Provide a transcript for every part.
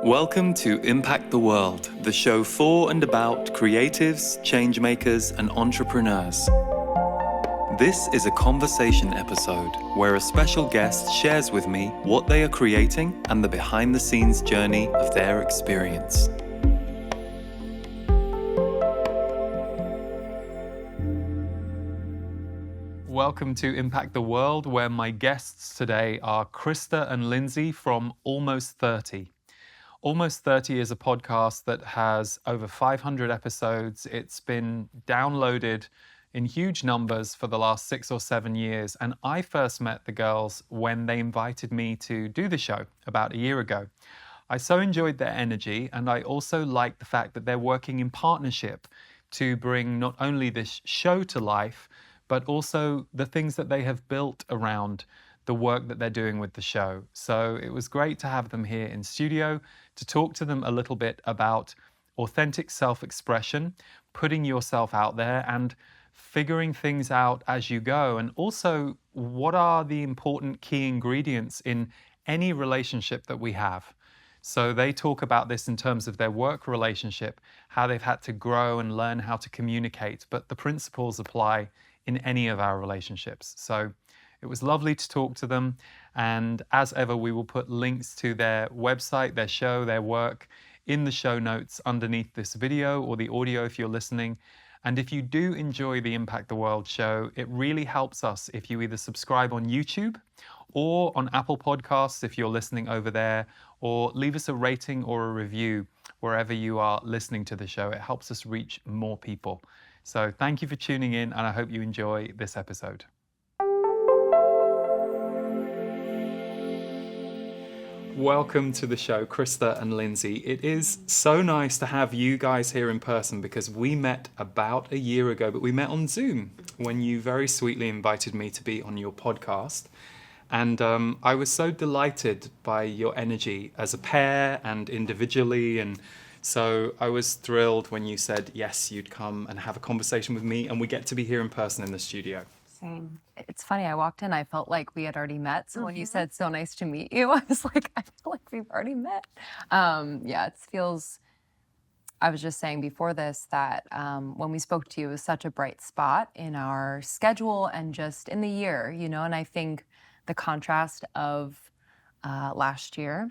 Welcome to Impact the World, the show for and about creatives, changemakers, and entrepreneurs. This is a conversation episode where a special guest shares with me what they are creating and the behind-the-scenes journey of their experience. Welcome to Impact the World, where my guests today are Krista and Lindsey from Almost 30. Almost 30 is a podcast that has over 500 episodes. It's been downloaded in huge numbers for the last 6 or 7 years. And I first met the girls when they invited me to do the show about a year ago. I so enjoyed their energy, and I also like the fact that they're working in partnership to bring not only this show to life, but also the things that they have built around the work that they're doing with the show. So it was great to have them here in studio to talk to them a little bit about authentic self-expression, putting yourself out there and figuring things out as you go. And also, what are the important key ingredients in any relationship that we have? So they talk about this in terms of their work relationship, how they've had to grow and learn how to communicate, but the principles apply in any of our relationships. So it was lovely to talk to them. And as ever, we will put links to their website, their show, their work in the show notes underneath this video or the audio if you're listening. And if you do enjoy the Impact the World show, it really helps us if you either subscribe on YouTube or on Apple Podcasts if you're listening over there, or leave us a rating or a review wherever you are listening to the show. It helps us reach more people. So thank you for tuning in, and I hope you enjoy this episode. Welcome to the show, Krista and Lindsey. It is so nice to have you guys here in person because we met about a year ago, but we met on Zoom when you very sweetly invited me to be on your podcast. And I was so delighted by your energy as a pair and individually. And so I was thrilled when you said, yes, you'd come and have a conversation with me, and we get to be here in person in the studio. Same. It's funny, I walked in, I felt like we had already met. So when you said, so nice to meet you, I was like, I feel like we've already met. It feels, I was just saying before this that when we spoke to you, it was such a bright spot in our schedule and just in the year, you know, and I think the contrast of last year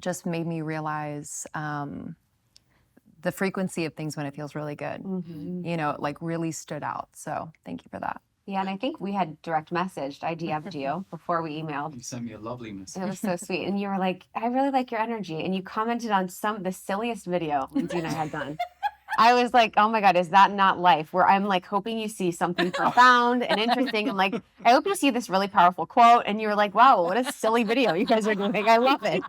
just made me realize the frequency of things when it feels really good. You know, it like really stood out. So thank you for that. Yeah, and I think we had direct messaged. I DM'd you before we emailed. You sent me a lovely message. It was so sweet. And you were like, I really like your energy. And you commented on the silliest video Lindsey and I had done. I was like, oh my God, is that not life? Where I'm like hoping you see something profound and interesting. I'm like, I hope you see this really powerful quote. And you were like, wow, what a silly video you guys are doing. I love it.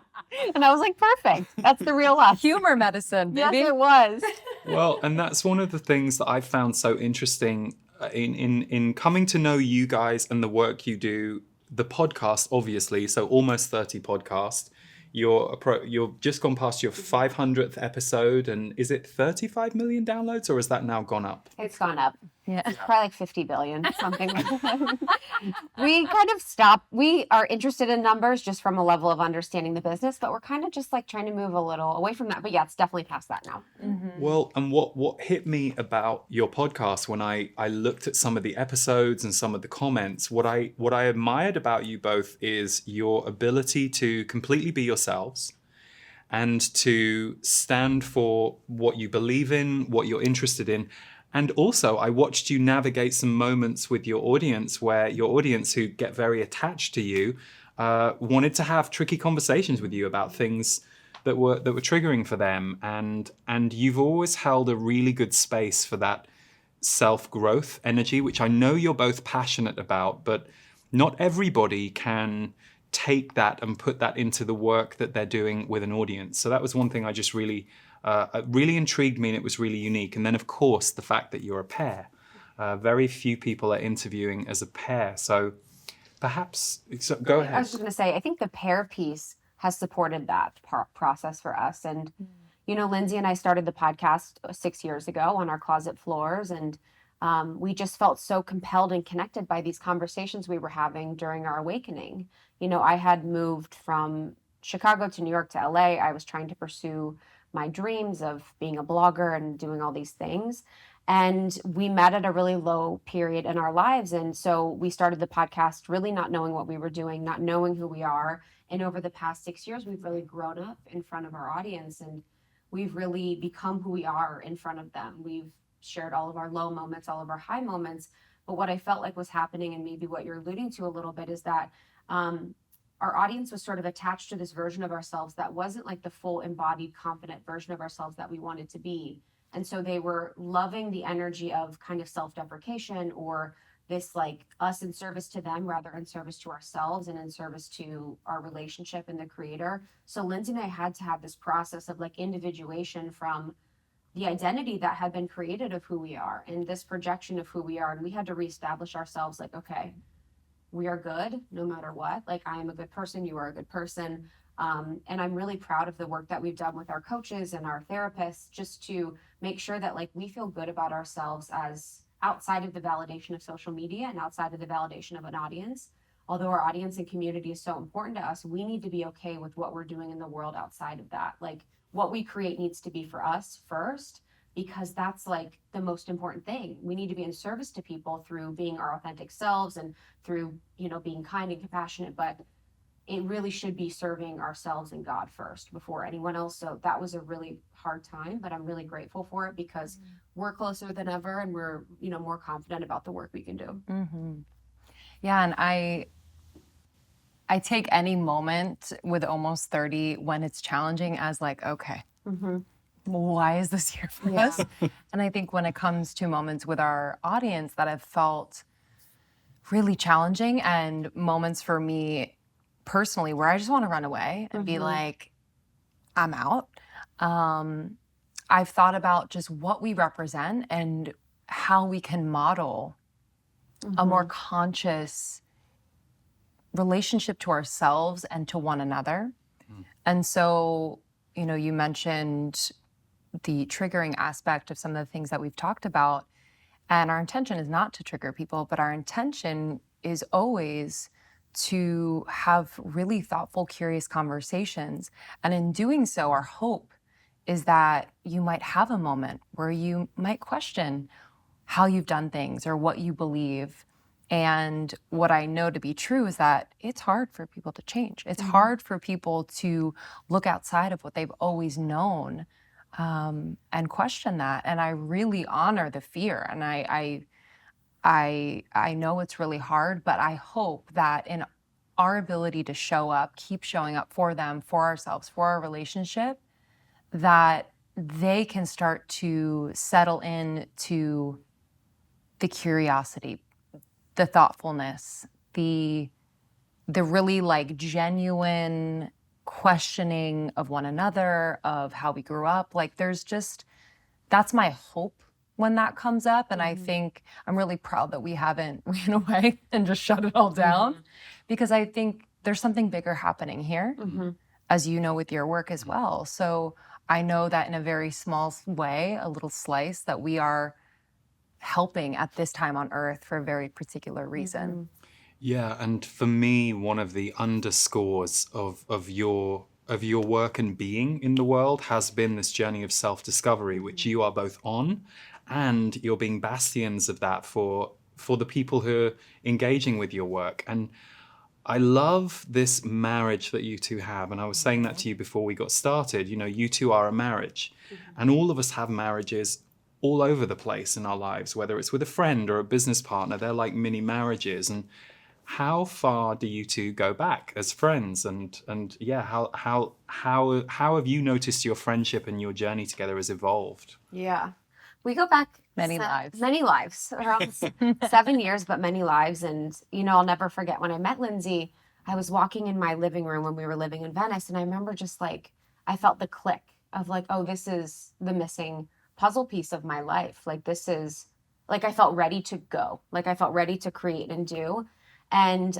And I was like, perfect. That's the real us. Humor medicine, baby. Yes, it was. Well, and that's one of the things that I found so interesting in coming to know you guys and the work you do. The podcast, obviously, so Almost 30 podcast. You're just gone past your 500th episode, and is it 35 million downloads, or has that now gone up? It's gone up. Yeah. It's probably like 50 billion, something like that. We kind of stopped. We are interested in numbers just from a level of understanding the business, but we're kind of just like trying to move a little away from that. But yeah, it's definitely past that now. Well, and what hit me about your podcast when I looked at some of the episodes and some of the comments, what I admired about you both is your ability to completely be yourselves and to stand for what you believe in, what you're interested in. And also, I watched you navigate some moments with your audience where your audience, who get very attached to you, wanted to have tricky conversations with you about things that were triggering for them. And you've always held a really good space for that self-growth energy, which I know you're both passionate about, but not everybody can take that and put that into the work that they're doing with an audience. So that was one thing I just really intrigued me, and it was really unique. And then, of course, the fact that you're a pair. Very few people are interviewing as a pair. So perhaps, go ahead. I was just going to say, I think the pair piece has supported that process for us. And, you know, Lindsey and I started the podcast 6 years ago on our closet floors. And we just felt so compelled and connected by these conversations we were having during our awakening. You know, I had moved from Chicago to New York to LA, I was trying to pursue my dreams of being a blogger and doing all these things. And we met at a really low period in our lives. And so we started the podcast really not knowing what we were doing, not knowing who we are. And over the past 6 years, we've really grown up in front of our audience, and we've really become who we are in front of them. We've shared all of our low moments, all of our high moments. But what I felt like was happening, and maybe what you're alluding to a little bit, is that our audience was sort of attached to this version of ourselves that wasn't like the full embodied, confident version of ourselves that we wanted to be. And so they were loving the energy of kind of self-deprecation, or this like us in service to them rather in service to ourselves and in service to our relationship and the creator. So Lindsey and I had to have this process of like individuation from the identity that had been created of who we are and this projection of who we are. And we had to reestablish ourselves like, okay, we are good no matter what. Like, I am a good person, you are a good person. And I'm really proud of the work that we've done with our coaches and our therapists, just to make sure that like we feel good about ourselves as outside of the validation of social media and outside of the validation of an audience. Although our audience and community is so important to us, we need to be okay with what we're doing in the world outside of that. Like, what we create needs to be for us first, because that's like the most important thing. We need to be in service to people through being our authentic selves and through, you know, being kind and compassionate, but it really should be serving ourselves and God first before anyone else. So that was a really hard time, but I'm really grateful for it because we're closer than ever, and we're, you know, more confident about the work we can do. Mm-hmm. Yeah. And I take any moment with Almost 30 when it's challenging as like, okay, why is this here for us? And I think when it comes to moments with our audience that have felt really challenging, and moments for me personally where I just want to run away and be like, I'm out. I've thought about just what we represent and how we can model a more conscious relationship to ourselves and to one another. And so, you know, you mentioned the triggering aspect of some of the things that we've talked about. And our intention is not to trigger people, but our intention is always to have really thoughtful, curious conversations. And in doing so, our hope is that you might have a moment where you might question how you've done things or what you believe. And what I know to be true is that it's hard for people to change. It's hard for people to look outside of what they've always known and question that. And I really honor the fear. And I know it's really hard, but I hope that in our ability to show up, keep showing up for them, for ourselves, for our relationship, that they can start to settle into the curiosity, the thoughtfulness, the really like genuine questioning of one another, of how we grew up. Like, that's my hope when that comes up. And I think I'm really proud that we haven't ran away and just shut it all down, because I think there's something bigger happening here, as you know, with your work as well. So I know that in a very small way, a little slice, that we are helping at this time on earth for a very particular reason. Yeah, and for me, one of the underscores of your work and being in the world has been this journey of self-discovery, which you are both on, and you're being bastions of that for the people who are engaging with your work. And I love this marriage that you two have. And I was saying that to you before we got started. You know, you two are a marriage, and all of us have marriages all over the place in our lives, whether it's with a friend or a business partner. They're like mini marriages. And how far do you two go back as friends? And yeah, how have you noticed your friendship and your journey together has evolved? Yeah, we go back Many lives. Around 7 years, but many lives. And, you know, I'll never forget when I met Lindsey, I was walking in my living room when we were living in Venice. And I remember just like, I felt the click of like, oh, this is the missing puzzle piece of my life. Like, this is like, I felt ready to go. Like, I felt ready to create and do. And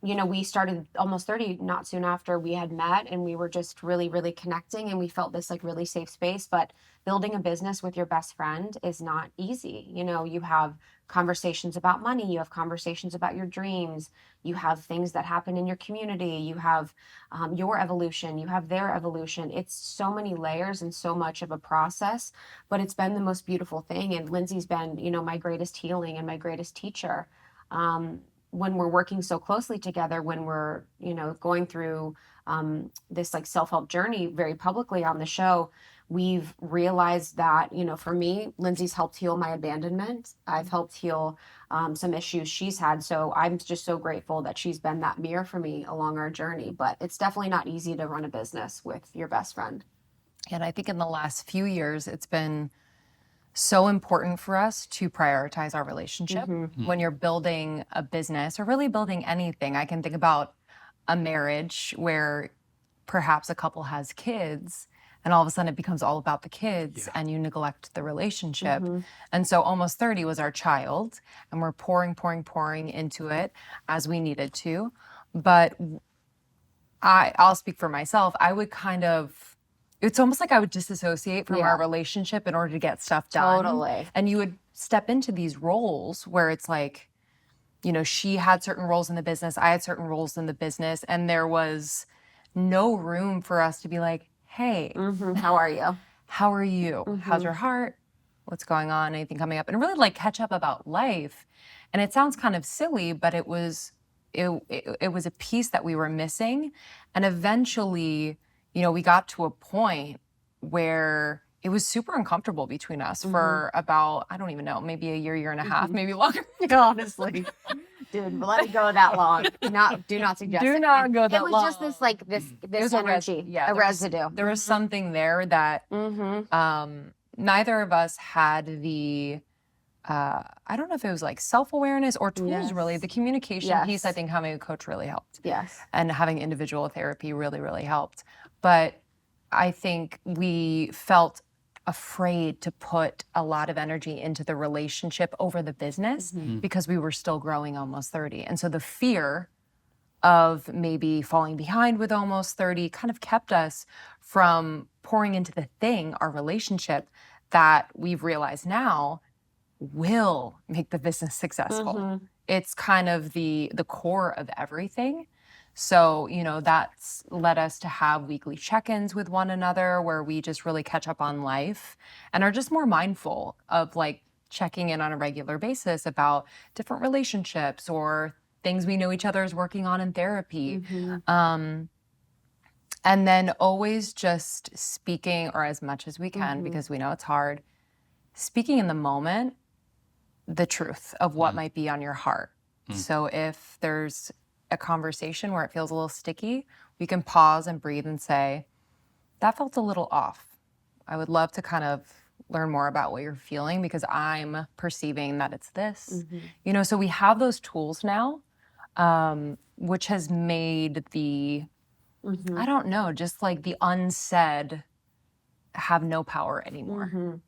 we started Almost 30 not soon after we had met, and we were just really, really connecting, and we felt this like really safe space. But building a business with your best friend is not easy. You have conversations about money, you have conversations about your dreams, you have things that happen in your community, you have your evolution, you have their evolution. It's so many layers and so much of a process, but it's been the most beautiful thing. And Lindsey's been, my greatest healing and my greatest teacher. When we're working so closely together, when we're, going through this like self-help journey very publicly on the show, we've realized that, for me, Lindsey's helped heal my abandonment. I've helped heal some issues she's had. So I'm just so grateful that she's been that mirror for me along our journey. But it's definitely not easy to run a business with your best friend. And I think in the last few years, it's been so important for us to prioritize our relationship. When you're building a business or really building anything, I can think about a marriage where perhaps a couple has kids and all of a sudden it becomes all about the kids and you neglect the relationship. And so Almost 30 was our child, and we're pouring into it as we needed to. But I'll speak for myself. I would it's almost like I would disassociate from our relationship in order to get stuff done. Totally. And you would step into these roles where it's like, she had certain roles in the business, I had certain roles in the business, and there was no room for us to be like, hey, how are you? How are you? How's your heart? What's going on? Anything coming up? And really like catch up about life. And it sounds kind of silly, but it was a piece that we were missing. And eventually, we got to a point where it was super uncomfortable between us for about, I don't even know, maybe a year and a half, maybe longer. Honestly. Dude, let it go that long. Do not suggest it. Do not go that long. It was just this energy, a residue. There was something there that neither of us had the, I don't know if it was like self-awareness or tools really. The communication piece, I think having a coach really helped. Yes. And having individual therapy really, really helped. But I think we felt afraid to put a lot of energy into the relationship over the business because we were still growing Almost 30. And so the fear of maybe falling behind with Almost 30 kind of kept us from pouring into the thing, our relationship, that we've realized now will make the business successful. It's kind of the core of everything. So, that's led us to have weekly check-ins with one another where we just really catch up on life and are just more mindful of like checking in on a regular basis about different relationships or things we know each other is working on in therapy. And then always just speaking, or as much as we can, because we know it's hard, speaking in the moment, the truth of what might be on your heart. So if there's a conversation where it feels a little sticky, we can pause and breathe and say, that felt a little off. I would love to kind of learn more about what you're feeling because I'm perceiving that it's this. So we have those tools now, which has made the, I don't know, just like the unsaid have no power anymore.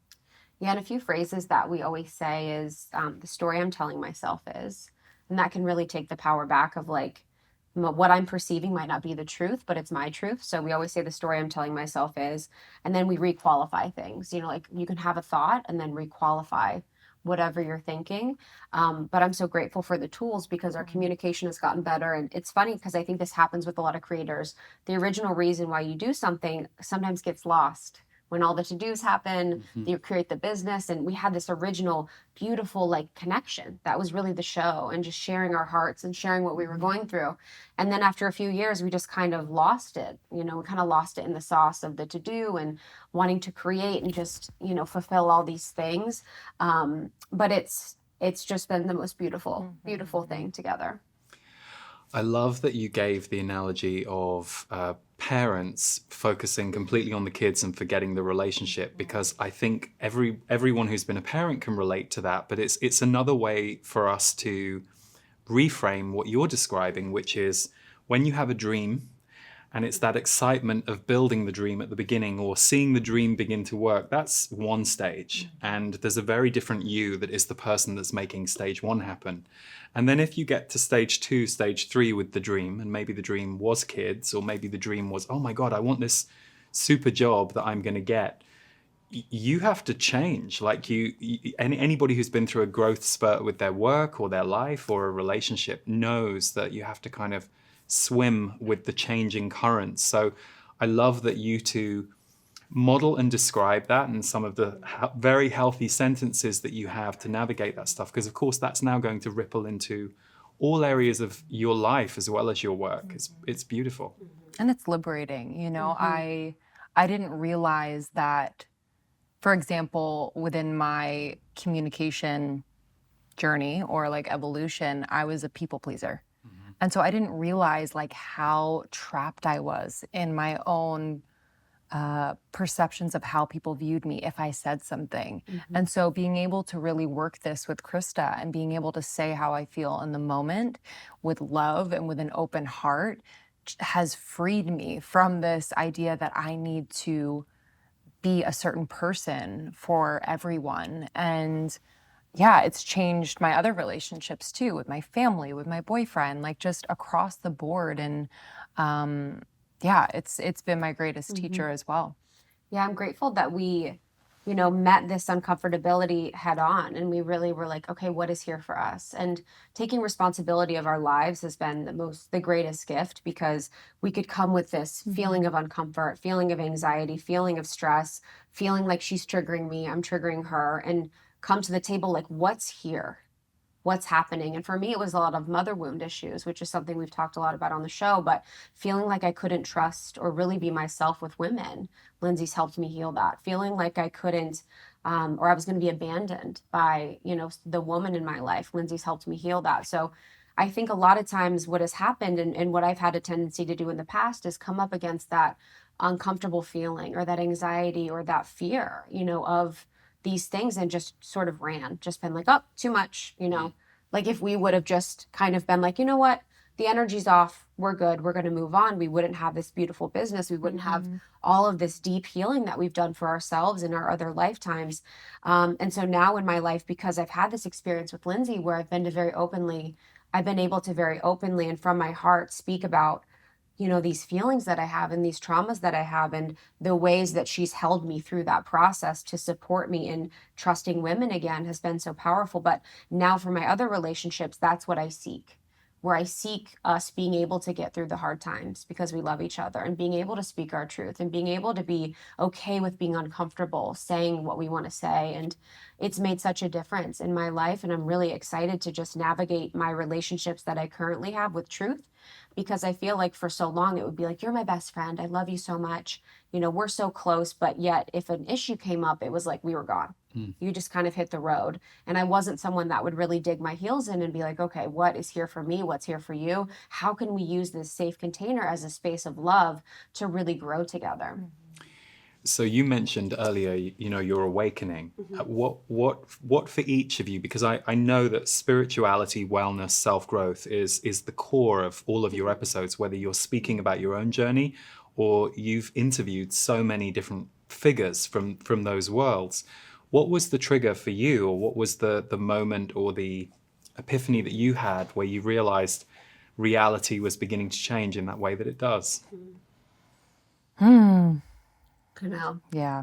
Yeah, and a few phrases that we always say is the story I'm telling myself is. And that can really take the power back of like, what I'm perceiving might not be the truth, but it's my truth. So we always say the story I'm telling myself is, and then we requalify things. Like you can have a thought and then requalify whatever you're thinking. But I'm so grateful for the tools because our communication has gotten better. And it's funny because I think this happens with a lot of creators. The original reason why you do something sometimes gets lost. When all the to-dos happen, you create the business, and we had this original beautiful like connection. That was really the show, and just sharing our hearts and sharing what we were going through. And then after a few years, we just kind of lost it. We kind of lost it in the sauce of the to-do and wanting to create and just, fulfill all these things. But it's just been the most beautiful thing together. I love that you gave the analogy of parents focusing completely on the kids and forgetting the relationship, because I think everyone who's been a parent can relate to that. But it's another way for us to reframe what you're describing, which is when you have a dream And it's that excitement of building the dream at the beginning or seeing the dream begin to work. That's one stage. And there's a very different you that is the person that's making stage one happen. And then if you get to stage two, stage three with the dream, and maybe the dream was kids, or maybe the dream was, oh my God, I want this super job that I'm going to get. You have to change. Like anybody who's been through a growth spurt with their work or their life or a relationship knows that you have to kind of swim with the changing currents. So I love that you two model and describe that and some of the very healthy sentences that you have to navigate that stuff, because of course that's now going to ripple into all areas of your life as well as your work. It's beautiful. And it's liberating, you know. I didn't realize that, for example, within my communication journey or like evolution, I was a people pleaser. And so I didn't realize like how trapped I was in my own perceptions of how people viewed me if I said something. And so being able to really work this with Krista and being able to say how I feel in the moment with love and with an open heart has freed me from this idea that I need to be a certain person for everyone. And yeah, it's changed my other relationships too, with my family, with my boyfriend, like just across the board. And yeah, it's been my greatest teacher as well. Yeah, I'm grateful that we, you know, met this uncomfortability head on, and we really were like, okay, what is here for us? And taking responsibility of our lives has been the greatest gift, because we could come with this feeling of uncomfort, feeling of anxiety, feeling of stress, feeling like she's triggering me, I'm triggering her, and come to the table like, what's here? What's happening? And for me, it was a lot of mother wound issues, which is something we've talked a lot about on the show, but feeling like I couldn't trust or really be myself with women. Lindsey's helped me heal that. Feeling like I couldn't, or I was going to be abandoned by, you know, the woman in my life. Lindsey's helped me heal that. So I think a lot of times what has happened and what I've had a tendency to do in the past is come up against that uncomfortable feeling or that anxiety or that fear, you know, of these things, and just sort of just been like, oh, too much, you know, like if we would have just kind of been like, you know what, the energy's off, we're good, we're going to move on, we wouldn't have this beautiful business, we wouldn't have all of this deep healing that we've done for ourselves in our other lifetimes. And so now in my life, because I've had this experience with Lindsey where I've been able to very openly and from my heart speak about, you know, these feelings that I have and these traumas that I have, and the ways that she's held me through that process to support me in trusting women again has been so powerful. But now for my other relationships, that's what I seek, where I seek us being able to get through the hard times because we love each other, and being able to speak our truth and being able to be okay with being uncomfortable, saying what we want to say. And it's made such a difference in my life. And I'm really excited to just navigate my relationships that I currently have with truth, because I feel like for so long it would be like, you're my best friend, I love you so much, you know, we're so close, but yet if an issue came up, it was like we were gone. You just kind of hit the road. And I wasn't someone that would really dig my heels in and be like, okay, what is here for me? What's here for you? How can we use this safe container as a space of love to really grow together? So you mentioned earlier, you know, your awakening. What for each of you? Because I know that spirituality, wellness, self-growth is the core of all of your episodes, whether you're speaking about your own journey or you've interviewed so many different figures from those worlds. What was the trigger for you, or what was the moment or the epiphany that you had where you realized reality was beginning to change in that way that it does? I know. Yeah.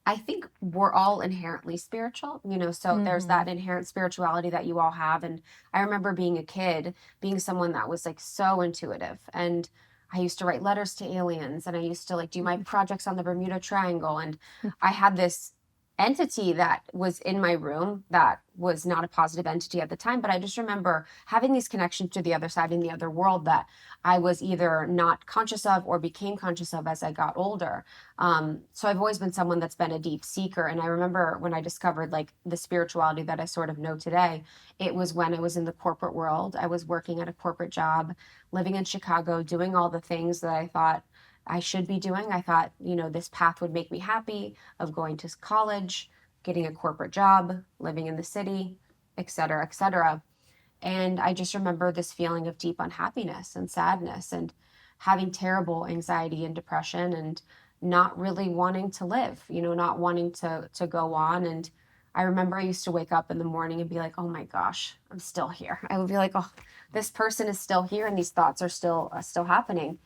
I think we're all inherently spiritual, you know, so there's that inherent spirituality that you all have. And I remember being a kid, being someone that was like so intuitive. And I used to write letters to aliens, and I used to like do my projects on the Bermuda Triangle. And I had this entity that was in my room that was not a positive entity at the time, but I just remember having these connections to the other side in the other world that I was either not conscious of or became conscious of as I got older. So I've always been someone that's been a deep seeker. And I remember when I discovered like the spirituality that I sort of know today, it was when I was in the corporate world. I was working at a corporate job, living in Chicago, doing all the things that I thought I should be doing. I thought, you know, this path would make me happy, of going to college, getting a corporate job, living in the city, et cetera, et cetera. And I just remember this feeling of deep unhappiness and sadness, and having terrible anxiety and depression and not really wanting to live, not wanting to go on. And I remember I used to wake up in the morning and be like, oh my gosh, I'm still here. I would be like, oh, this person is still here and these thoughts are still happening.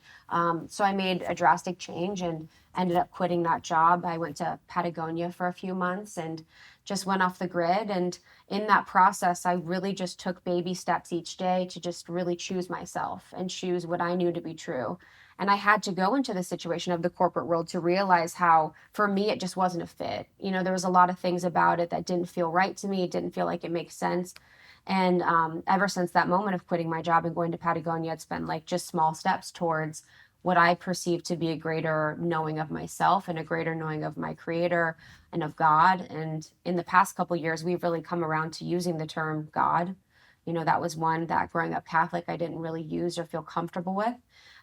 So I made a drastic change and ended up quitting that job. I went to Patagonia for a few months and just went off the grid. And in that process, I really just took baby steps each day to just really choose myself and choose what I knew to be true. And I had to go into the situation of the corporate world to realize how, for me, it just wasn't a fit. There was a lot of things about it that didn't feel right to me. It didn't feel like it makes sense. And ever since that moment of quitting my job and going to Patagonia, it's been like just small steps towards what I perceive to be a greater knowing of myself and a greater knowing of my creator and of God. And in the past couple of years, we've really come around to using the term God. That was one that growing up Catholic, I didn't really use or feel comfortable with.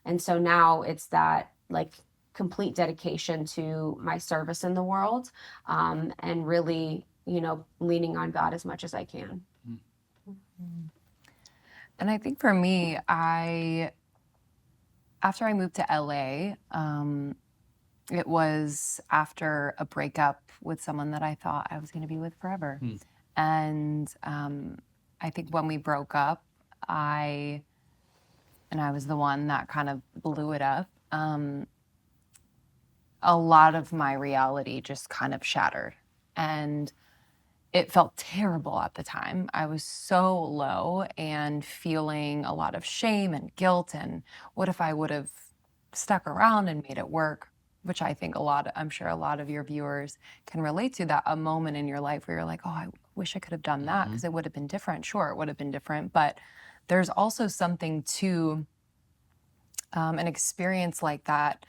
And so now it's that like complete dedication to my service in the world, and really, leaning on God as much as I can. And I think for me, after I moved to LA, it was after a breakup with someone that I thought I was going to be with forever. And I think when we broke up, I was the one that kind of blew it up. A lot of my reality just kind of shattered. And it felt terrible at the time. I was so low and feeling a lot of shame and guilt. And what if I would have stuck around and made it work? Which I think I'm sure a lot of your viewers can relate to, that a moment in your life where you're like, oh, I wish I could have done that because it would have been different. Sure, it would have been different. But there's also something to an experience like that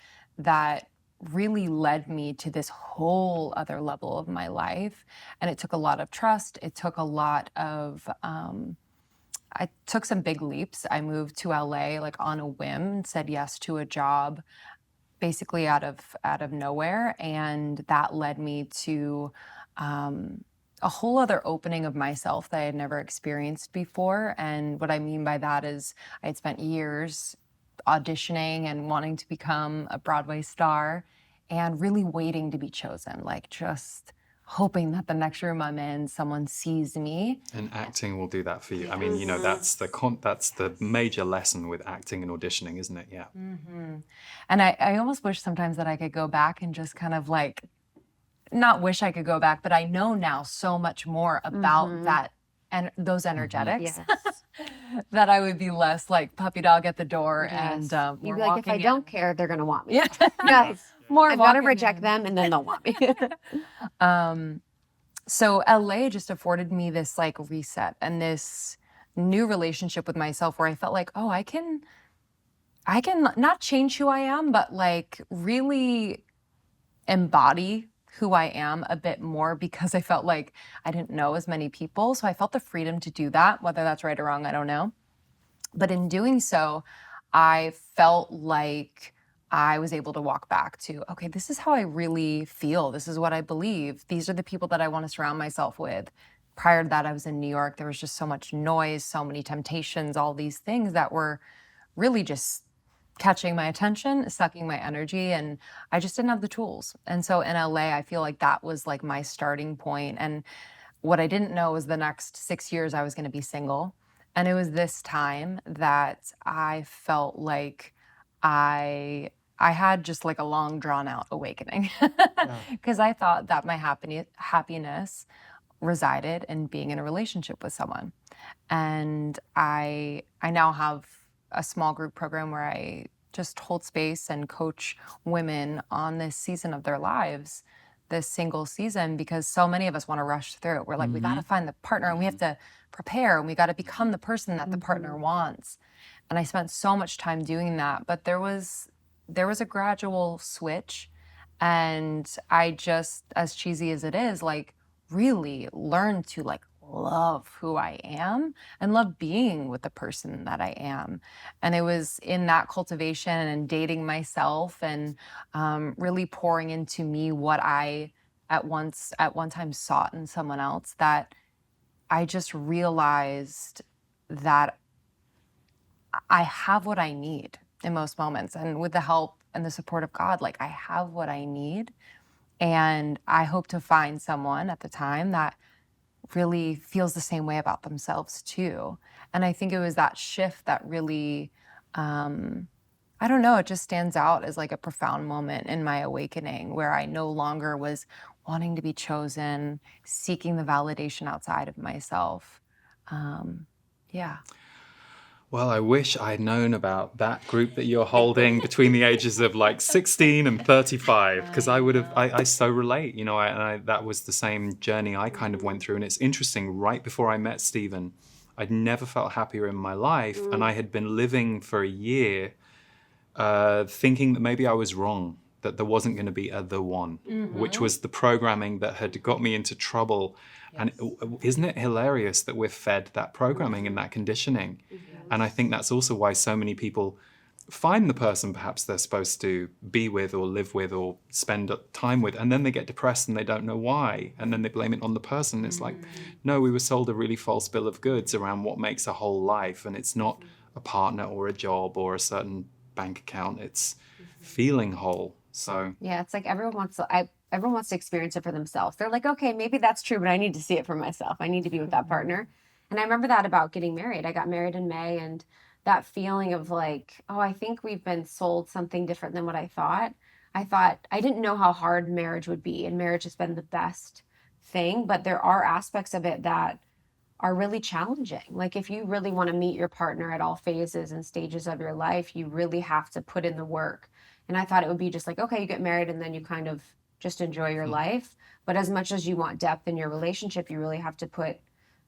really led me to this whole other level of my life. And it took a lot of trust. It took a lot of, I took some big leaps. I moved to LA like on a whim, said yes to a job basically out of nowhere. And that led me to a whole other opening of myself that I had never experienced before. And what I mean by that is I had spent years auditioning and wanting to become a Broadway star and really waiting to be chosen, like just hoping that the next room I'm in, someone sees me. And acting will do that for you. I mean, that's the major lesson with acting and auditioning, isn't it? Yeah. Mm-hmm. And I almost wish sometimes that I could go back and just kind of like, not wish I could go back, but I know now so much more about that and those energetics. Yes. That I would be less like puppy dog at the door. Yes. And you'd be like, if I don't care, they're gonna want me. Yeah. Yes. More I've got to reject them and then they'll want me. So LA just afforded me this like reset and this new relationship with myself where I felt like, oh, I can not change who I am, but like really embody who I am a bit more, because I felt like I didn't know as many people. So I felt the freedom to do that. Whether that's right or wrong, I don't know. But in doing so, I felt like I was able to walk back to, okay, this is how I really feel. This is what I believe. These are the people that I want to surround myself with. Prior to that, I was in New York. There was just so much noise, so many temptations, all these things that were really just catching my attention, sucking my energy, and I just didn't have the tools. And so in LA, I feel like that was like my starting point. And what I didn't know was the next 6 years I was going to be single. And it was this time that I felt like I had just like a long drawn out awakening, because I thought that my happiness resided in being in a relationship with someone. And I now have a small group program where I just hold space and coach women on this season of their lives, this single season, because so many of us want to rush through it. We're like, we got to find the partner and we have to prepare and we got to become the person that the partner wants. And I spent so much time doing that, but there was a gradual switch, and I just, as cheesy as it is, like really learned to like love who I am and love being with the person that I am. And it was in that cultivation and dating myself and really pouring into me what I at one time sought in someone else, that I just realized that I have what I need in most moments. And with the help and the support of God, like I have what I need. And I hope to find someone at the time that really feels the same way about themselves too. And I think it was that shift that really, I don't know, it just stands out as like a profound moment in my awakening where I no longer was wanting to be chosen, seeking the validation outside of myself. Yeah. Well, I wish I'd known about that group that you're holding between the ages of like 16 and 35, because I so relate, you know, that was the same journey I kind of went through. And it's interesting, right before I met Stephen, I'd never felt happier in my life. And I had been living for a year thinking that maybe I was wrong, that there wasn't going to be a the one, which was the programming that had got me into trouble. Yes. And isn't it hilarious that we're fed that programming and that conditioning? And I think that's also why so many people find the person perhaps they're supposed to be with or live with or spend time with, and then they get depressed and they don't know why, and then they blame it on the person. It's like, no, we were sold a really false bill of goods around what makes a whole life, and it's not a partner or a job or a certain bank account. It's feeling whole. So yeah, it's like everyone wants to experience it for themselves. They're like, okay, maybe that's true, but I need to see it for myself. I need to be with that partner. And I remember that about getting married. I got married in May, and that feeling of like, oh, I think we've been sold something different than what I thought. I didn't know how hard marriage would be, and marriage has been the best thing, but there are aspects of it that are really challenging. Like if you really want to meet your partner at all phases and stages of your life, you really have to put in the work. And I thought it would be just like, okay, you get married and then you kind of just enjoy your life. But as much as you want depth in your relationship, you really have to put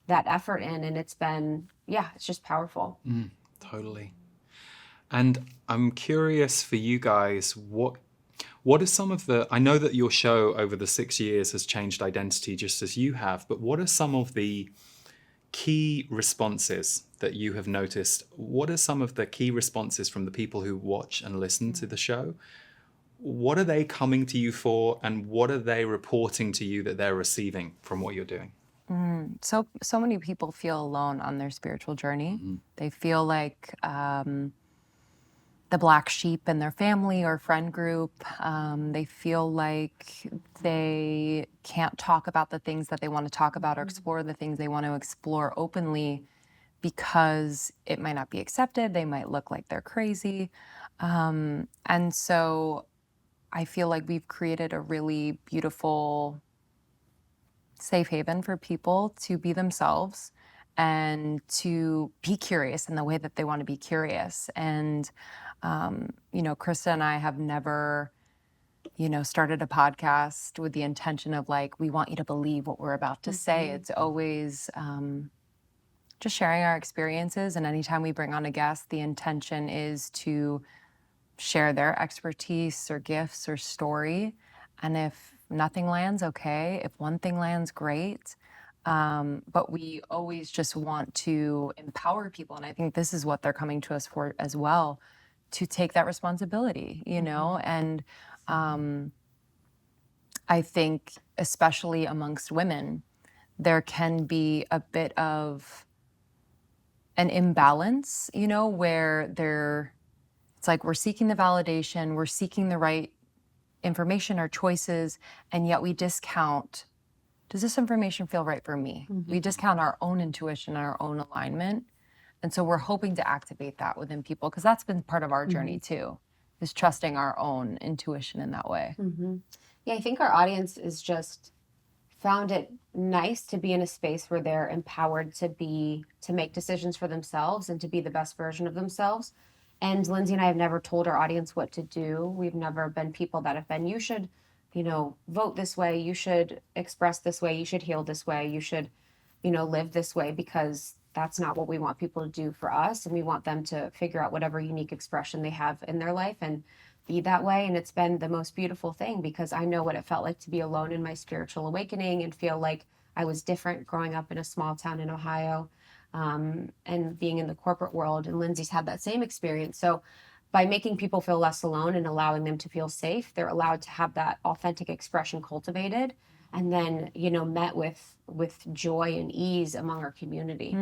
that effort in. And it's been, it's just powerful. Totally. And I'm curious for you guys, what are some of the, I know that your show over the 6 years has changed identity just as you have, but what are some of the key responses that you have noticed? What are some of the key responses from the people who watch and listen to the show? What are they coming to you for, and what are they reporting to you that they're receiving from what you're doing? So many people feel alone on their spiritual journey. They feel like the black sheep in their family or friend group. They feel like they can't talk about the things that they want to talk about or explore the things they want to explore openly because it might not be accepted. They might look like they're crazy. And so I feel like we've created a really beautiful safe haven for people to be themselves and to be curious in the way that they want to be curious. And, Krista and I have never, started a podcast with the intention of like, we want you to believe what we're about to say. It's always just sharing our experiences. And anytime we bring on a guest, the intention is to share their expertise or gifts or story. And if nothing lands, okay. If one thing lands, great. But we always just want to empower people. And I think this is what they're coming to us for as well, to take that responsibility, And I think especially amongst women, there can be a bit of an imbalance, where it's like we're seeking the validation, we're seeking the right information or choices, and yet we discount, does this information feel right for me? We discount our own intuition, our own alignment. And so we're hoping to activate that within people, because that's been part of our journey too, is trusting our own intuition in that way. Yeah, I think our audience is just found it nice to be in a space where they're empowered to make decisions for themselves and to be the best version of themselves. And Lindsey and I have never told our audience what to do. We've never been people that have been, you should, vote this way, you should express this way, you should heal this way, you should, live this way, because that's not what we want people to do for us. And we want them to figure out whatever unique expression they have in their life and be that way. And it's been the most beautiful thing, because I know what it felt like to be alone in my spiritual awakening and feel like I was different growing up in a small town in Ohio. And being in the corporate world, and Lindsey's had that same experience. So by making people feel less alone and allowing them to feel safe, they're allowed to have that authentic expression cultivated, and then, met with joy and ease among our community.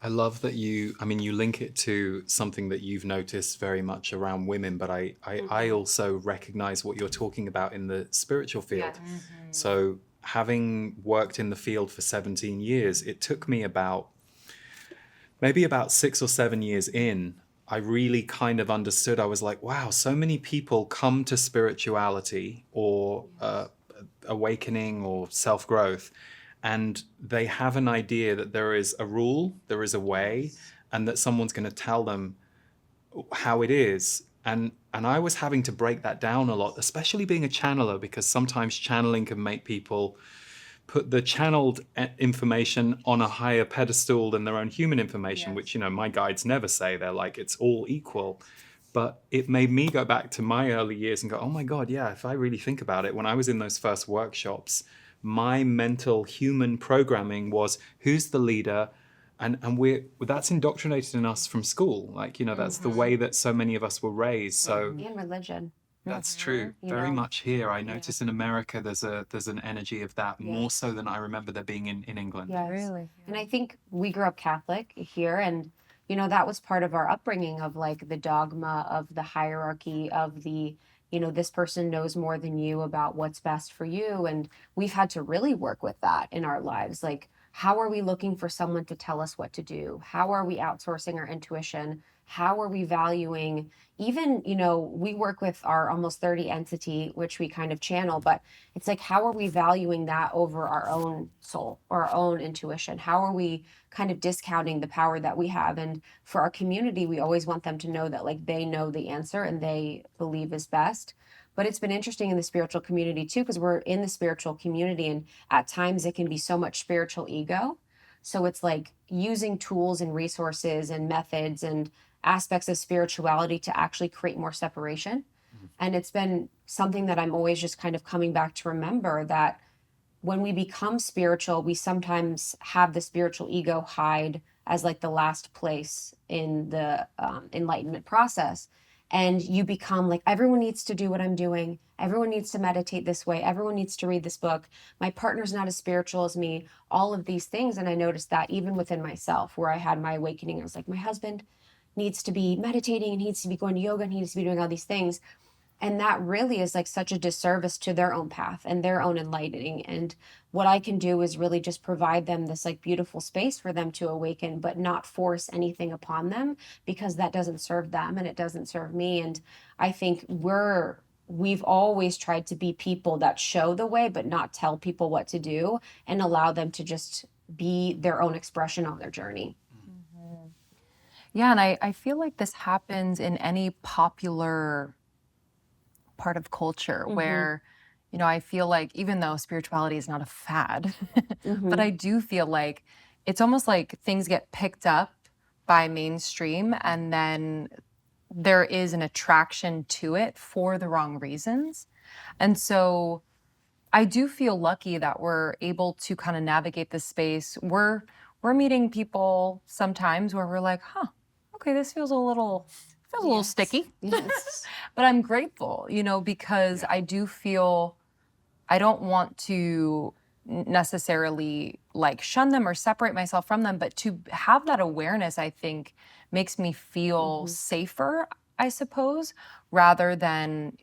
I love that you link it to something that you've noticed very much around women, but I also recognize what you're talking about in the spiritual field. Yes. So having worked in the field for 17 years, it took me maybe about 6 or 7 years in, I really kind of understood. I was like, wow, so many people come to spirituality or awakening or self-growth, and they have an idea that there is a rule, there is a way, and that someone's going to tell them how it is. And I was having to break that down a lot, especially being a channeler, because sometimes channeling can make people put the channeled information on a higher pedestal than their own human information, which, my guides never say. They're like, it's all equal. But it made me go back to my early years and go, oh my God, yeah, if I really think about it, when I was in those first workshops, my mental human programming was, who's the leader? And that's indoctrinated in us from school. Like, that's the way that so many of us were raised. So And religion. that's true. Very much here. I notice in America there's an energy of that more so than I remember there being in England. Yes. Really? And I think we grew up Catholic here, and that was part of our upbringing of like the dogma of the hierarchy of the, this person knows more than you about what's best for you. And we've had to really work with that in our lives. Like, how are we looking for someone to tell us what to do? How are we outsourcing our intuition? How are we valuing even, we work with our almost 30 entity, which we kind of channel, but it's like, how are we valuing that over our own soul or our own intuition? How are we kind of discounting the power that we have? And for our community, we always want them to know that like they know the answer and they believe is best. But it's been interesting in the spiritual community too, because we're in the spiritual community, and at times it can be so much spiritual ego. So it's like using tools and resources and methods and aspects of spirituality to actually create more separation. And it's been something that I'm always just kind of coming back to remember, that when we become spiritual, we sometimes have the spiritual ego hide as like the last place in the enlightenment process. And you become like, everyone needs to do what I'm doing. Everyone needs to meditate this way. Everyone needs to read this book. My partner's not as spiritual as me. All of these things. And I noticed that even within myself, where I had my awakening, I was like, my husband needs to be meditating and he needs to be going to yoga and he needs to be doing all these things. And that really is like such a disservice to their own path and their own enlightening. And what I can do is really just provide them this like beautiful space for them to awaken, but not force anything upon them, because that doesn't serve them and it doesn't serve me. And I think we've always tried to be people that show the way, but not tell people what to do, and allow them to just be their own expression on their journey. Yeah, and I feel like this happens in any popular part of culture where, I feel like even though spirituality is not a fad, but I do feel like it's almost like things get picked up by mainstream, and then there is an attraction to it for the wrong reasons. And so I do feel lucky that we're able to kind of navigate this space. We're meeting people sometimes where we're like, okay, this feels a little sticky. Yes. But I'm grateful, because I do feel I don't want to necessarily like shun them or separate myself from them, but to have that awareness, I think, makes me feel safer, I suppose, rather than,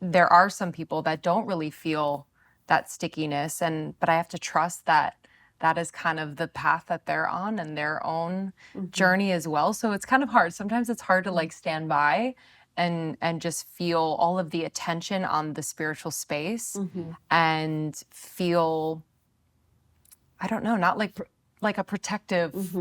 there are some people that don't really feel that stickiness, but I have to trust that that is kind of the path that they're on and their own journey as well. So it's kind of hard. Sometimes it's hard to like stand by and just feel all of the attention on the spiritual space and feel, I don't know, not like a protective,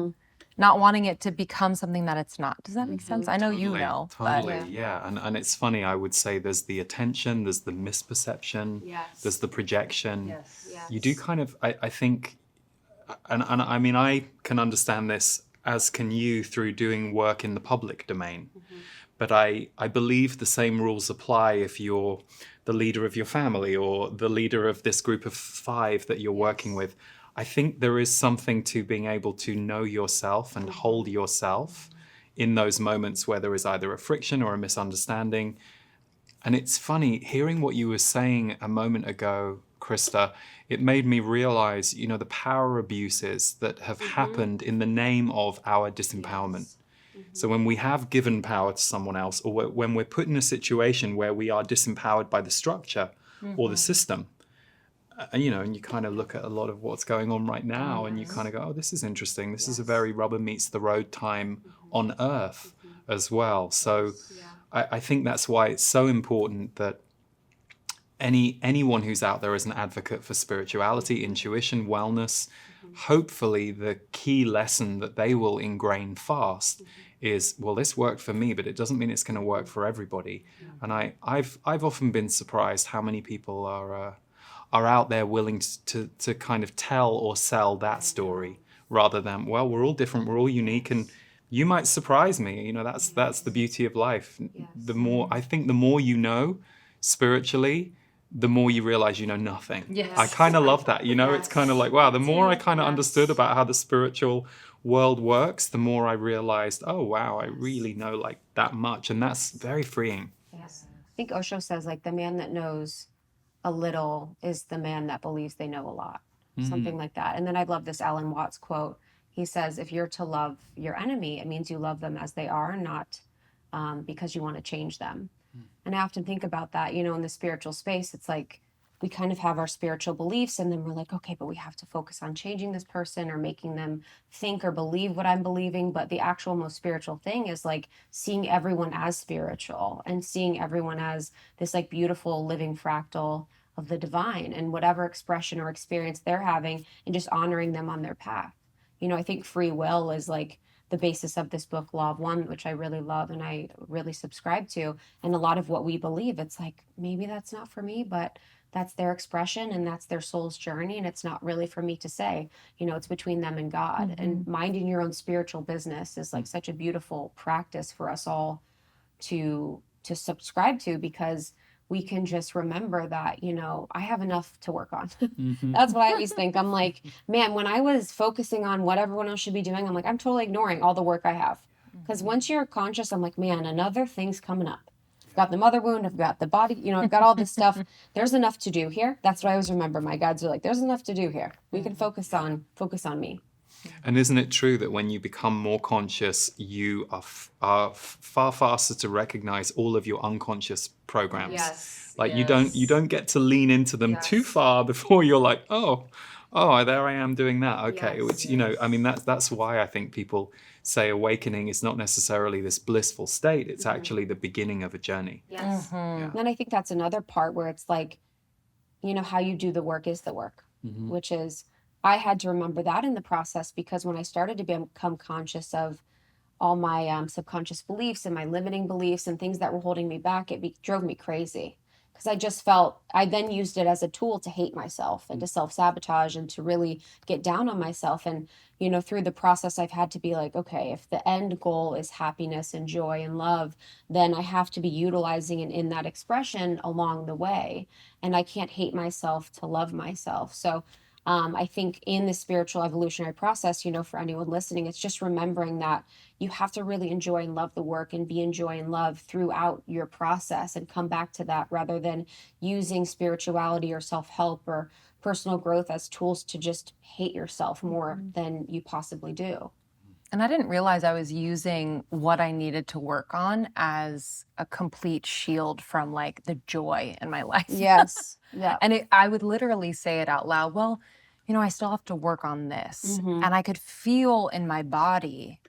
not wanting it to become something that it's not. Does that make sense? I know you know. Totally, but yeah. And it's funny, I would say there's the attention, there's the misperception, there's the projection. Yes. You do kind of, I think, and I mean, I can understand this, as can you, through doing work in the public domain. But I believe the same rules apply if you're the leader of your family or the leader of this group of 5 that you're working with. I think there is something to being able to know yourself and hold yourself in those moments where there is either a friction or a misunderstanding. And it's funny, hearing what you were saying a moment ago Krista, it made me realize, the power abuses that have happened in the name of our disempowerment. So when we have given power to someone else, or when we're put in a situation where we are disempowered by the structure or the system, and you kind of look at a lot of what's going on right now, and you kind of go, oh, this is interesting. This is a very rubber meets the road time on Earth as well. So I think that's why it's so important that anyone who's out there as an advocate for spirituality, intuition, wellness, hopefully the key lesson that they will ingrain fast is, well, this worked for me, but it doesn't mean it's going to work for everybody. And I've often been surprised how many people are out there willing to kind of tell or sell that story rather than, well, we're all different, we're all unique, and you might surprise me. That's the beauty of life. I think the more you know spiritually, the more you realize you know nothing. Yes. I kind of love that. It's kind of like, wow, the more I kind of understood about how the spiritual world works, the more I realized, oh, wow, I really know like that much. And that's very freeing. Yes. I think Osho says, like, the man that knows a little is the man that believes they know a lot. Something like that. And then I love this Alan Watts quote. He says, if you're to love your enemy, it means you love them as they are, not because you want to change them. And I often think about that, in the spiritual space. It's like we kind of have our spiritual beliefs, and then we're like, okay, but we have to focus on changing this person or making them think or believe what I'm believing. But the actual most spiritual thing is like seeing everyone as spiritual and seeing everyone as this like beautiful living fractal of the divine and whatever expression or experience they're having, and just honoring them on their path. I think free will is like the basis of this book, Law of One, which I really love and I really subscribe to. And a lot of what we believe, it's like, maybe that's not for me, but that's their expression and that's their soul's journey. And it's not really for me to say, it's between them and God. And minding your own spiritual business is like such a beautiful practice for us all to subscribe to, because we can just remember that, I have enough to work on. That's what I always think. I'm like, man, when I was focusing on what everyone else should be doing, I'm like, I'm totally ignoring all the work I have. Because once you're conscious, I'm like, man, another thing's coming up. I've got the mother wound. I've got the body, I've got all this stuff. There's enough to do here. That's what I always remember. My guides are like, there's enough to do here. We can focus on me. And isn't it true that when you become more conscious, you are far faster to recognize all of your unconscious programs? Yes. Like you don't get to lean into them too far before you're like, oh, there I am doing that. Okay, Yes. which that's why I think people say awakening is not necessarily this blissful state. It's actually the beginning of a journey. Yes. Yeah. And I think that's another part where it's like, how you do the work is the work, which is, I had to remember that in the process, because when I started to become conscious of all my subconscious beliefs and my limiting beliefs and things that were holding me back, it drove me crazy. Because I just felt, I then used it as a tool to hate myself and to self-sabotage and to really get down on myself. And, through the process, I've had to be like, okay, if the end goal is happiness and joy and love, then I have to be utilizing it in that expression along the way. And I can't hate myself to love myself. So I think in the spiritual evolutionary process, for anyone listening, it's just remembering that you have to really enjoy and love the work and be in joy and love throughout your process, and come back to that rather than using spirituality or self-help or personal growth as tools to just hate yourself more than you possibly do. And I didn't realize I was using what I needed to work on as a complete shield from like the joy in my life. Yes. Yeah. And I would literally say it out loud. Well, I still have to work on this. And I could feel in my body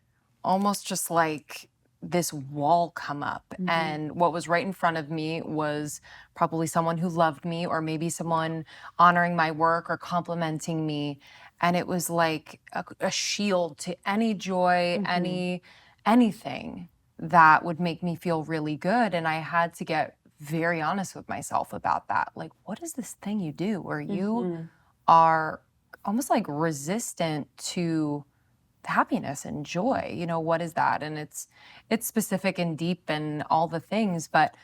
almost just like this wall come up. And what was right in front of me was probably someone who loved me, or maybe someone honoring my work or complimenting me. And it was like a shield to any joy, anything that would make me feel really good. And I had to get very honest with myself about that. Like, what is this thing you do where you are almost like resistant to happiness and joy? What is that? And it's specific and deep and all the things, but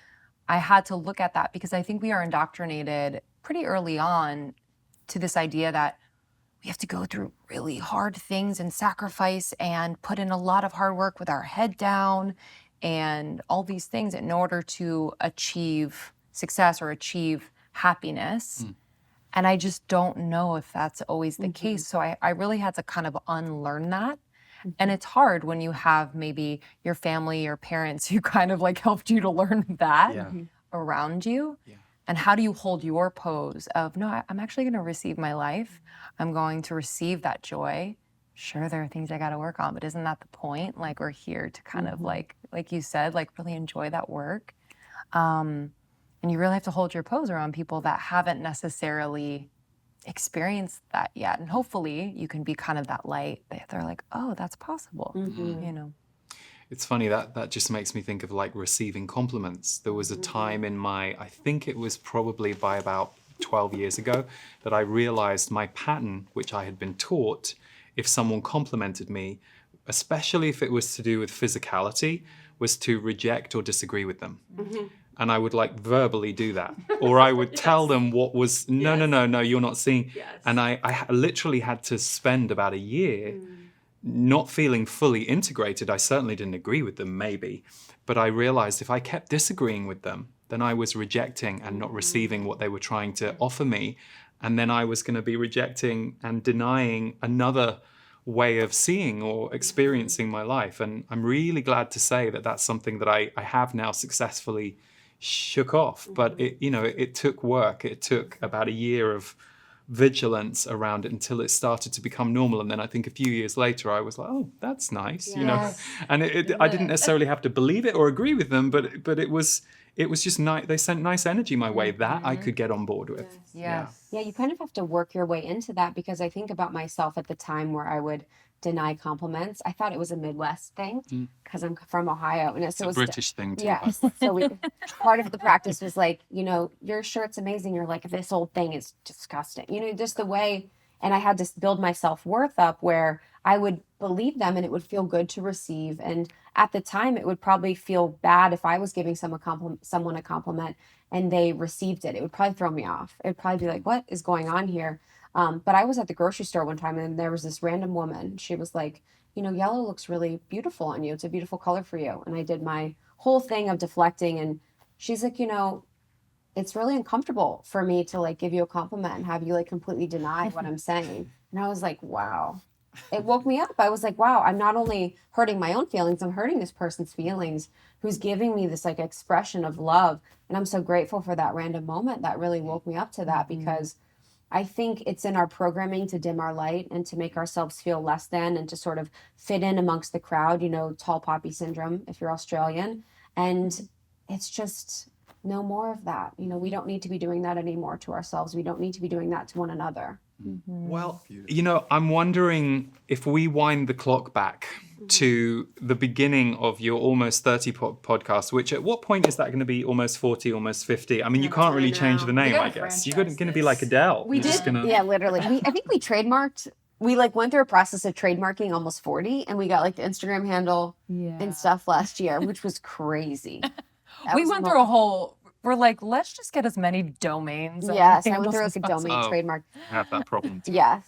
I had to look at that because I think we are indoctrinated pretty early on to this idea that we have to go through really hard things and sacrifice and put in a lot of hard work with our head down and all these things in order to achieve success or achieve happiness. And I just don't know if that's always the case. So I really had to kind of unlearn that. And it's hard when you have maybe your family or parents who kind of like helped you to learn that around you. Yeah. And how do you hold your pose of, no, I'm actually going to receive my life. I'm going to receive that joy. Sure, there are things I got to work on, but isn't that the point? Like, we're here to kind of like you said, like really enjoy that work. And you really have to hold your pose around people that haven't necessarily experienced that yet. And hopefully you can be kind of that light. They're like, oh, that's possible, you know? It's funny that just makes me think of like receiving compliments. There was a time in I think it was probably by about 12 years ago, that I realized my pattern, which I had been taught, if someone complimented me, especially if it was to do with physicality, was to reject or disagree with them. And I would like verbally do that. Or I would tell them what was, no, you're not seeing. And I literally had to spend about a year not feeling fully integrated. I certainly didn't agree with them, maybe. But I realized if I kept disagreeing with them, then I was rejecting and not receiving what they were trying to offer me. And then I was going to be rejecting and denying another way of seeing or experiencing my life. And I'm really glad to say that that's something that I have now successfully shook off. But it took work. It took about a year of vigilance around it until it started to become normal. And then I think a few years later, I was like, oh, that's nice, you know. And I didn't necessarily have to believe it or agree with them, but it was just nice. They sent nice energy my way that I could get on board with. Yeah, you kind of have to work your way into that, because I think about myself at the time where I would deny compliments. I thought it was a Midwest thing because I'm from Ohio, and It's a British thing too. Yes. So part of the practice was like, your shirt's amazing. You're like, this old thing is disgusting. Just the way. And I had to build my self-worth up where I would believe them and it would feel good to receive. And at the time, it would probably feel bad if I was giving someone a compliment and they received it. It would probably throw me off. It would probably be like, what is going on here? But I was at the grocery store one time and there was this random woman. She was like, yellow looks really beautiful on you. It's a beautiful color for you. And I did my whole thing of deflecting. And she's like, it's really uncomfortable for me to like give you a compliment and have you like completely deny what I'm saying. And I was like, wow. It woke me up. I was like, wow, I'm not only hurting my own feelings, I'm hurting this person's feelings who's giving me this like expression of love. And I'm so grateful for that random moment that really woke me up to that, because I think it's in our programming to dim our light and to make ourselves feel less than and to sort of fit in amongst the crowd, tall poppy syndrome, if you're Australian. And it's just no more of that. We don't need to be doing that anymore to ourselves. We don't need to be doing that to one another. Well, I'm wondering if we wind the clock back to the beginning of your Almost 30 podcast, which at what point is that going to be almost 40, almost 50? I mean, you can't really change the name, I guess. You're going to be like Adele. We did. Yeah, literally. I think we trademarked. We went through a process of trademarking Almost 40, and we got the Instagram handle and stuff last year, which was crazy. We went through a whole. We're like, let's just get as many domains. Yes, I went through a domain trademark. I have that problem too. Yes,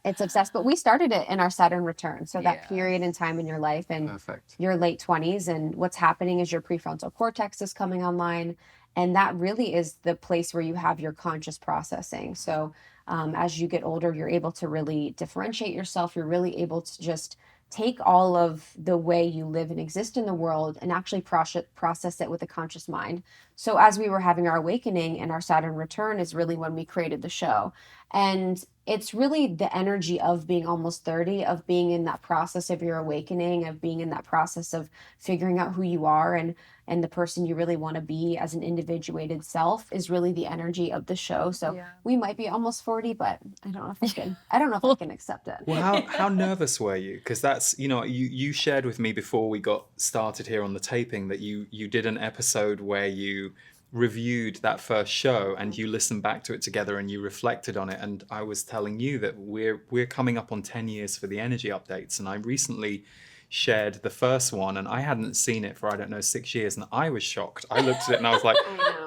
it's obsessed. But we started it in our Saturn return. So that period in time in your life and your late 20s, and what's happening is your prefrontal cortex is coming online. And that really is the place where you have your conscious processing. So as you get older, you're able to really differentiate yourself. You're really able to just take all of the way you live and exist in the world and actually process it with a conscious mind. So as we were having our awakening and our Saturn return is really when we created the show. And it's really the energy of being almost 30, of being in that process of your awakening, of being in that process of figuring out who you are and the person you really want to be as an individuated self is really the energy of the show. So we might be almost 40, but I don't know if I can accept it. Well, how nervous were you? Because that's, you shared with me before we got started here on the taping that you did an episode where you reviewed that first show and you listened back to it together and you reflected on it. And I was telling you that we're coming up on 10 years for the energy updates. And I recently shared the first one and I hadn't seen it for, 6 years. And I was shocked. I looked at it and I was like,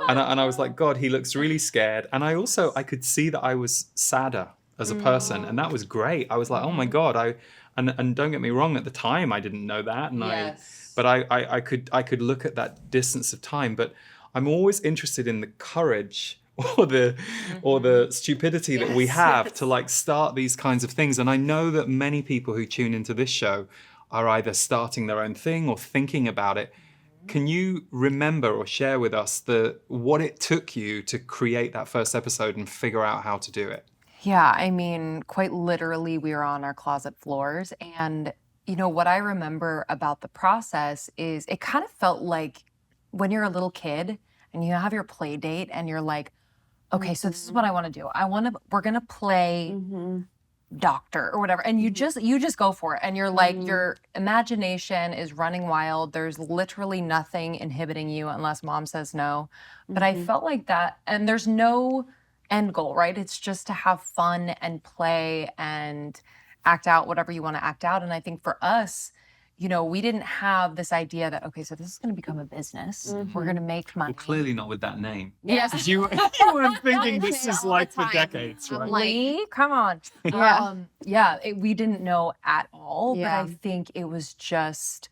and I was like, God, he looks really scared. And I could see that I was sadder as a person. And that was great. I was like, oh my God, and don't get me wrong, at the time I didn't know that. And I could look at that distance of time, but I'm always interested in the courage or the stupidity that we have to like start these kinds of things. And I know that many people who tune into this show are either starting their own thing or thinking about it. Can you remember or share with us what it took you to create that first episode and figure out how to do it? Yeah, I mean, quite literally, we were on our closet floors. And, what I remember about the process is it kind of felt like when you're a little kid and you have your play date and you're like, okay, so this is what I want to do. We're going to play doctor or whatever. And you just go for it. And you're like, your imagination is running wild. There's literally nothing inhibiting you unless mom says no. But I felt like that. And there's no end goal, right? It's just to have fun and play and act out whatever you want to act out. And I think for us, we didn't have this idea that, okay, so this is going to become a business. We're going to make money. Well, clearly not with that name. Yes. You weren't thinking this is like for decades, right? Lee, come on. We didn't know at all, but I think it was just,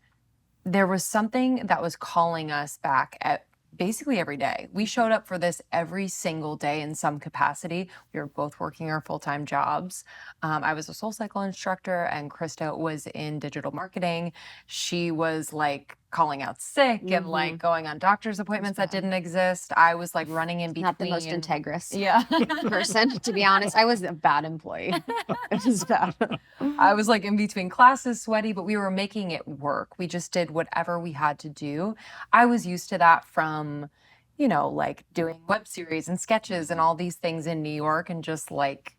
there was something that was calling us back at basically every day. We showed up for this every single day in some capacity. We were both working our full-time jobs. I was a SoulCycle instructor and Krista was in digital marketing. She was like calling out sick and like going on doctor's appointments that didn't exist. I was like running in between. Not the most integrous Yeah. person, to be honest. I was a bad employee. It was bad. I was like in between classes, sweaty, but we were making it work. We just did whatever we had to do. I was used to that from, like doing web series and sketches and all these things in New York and just like,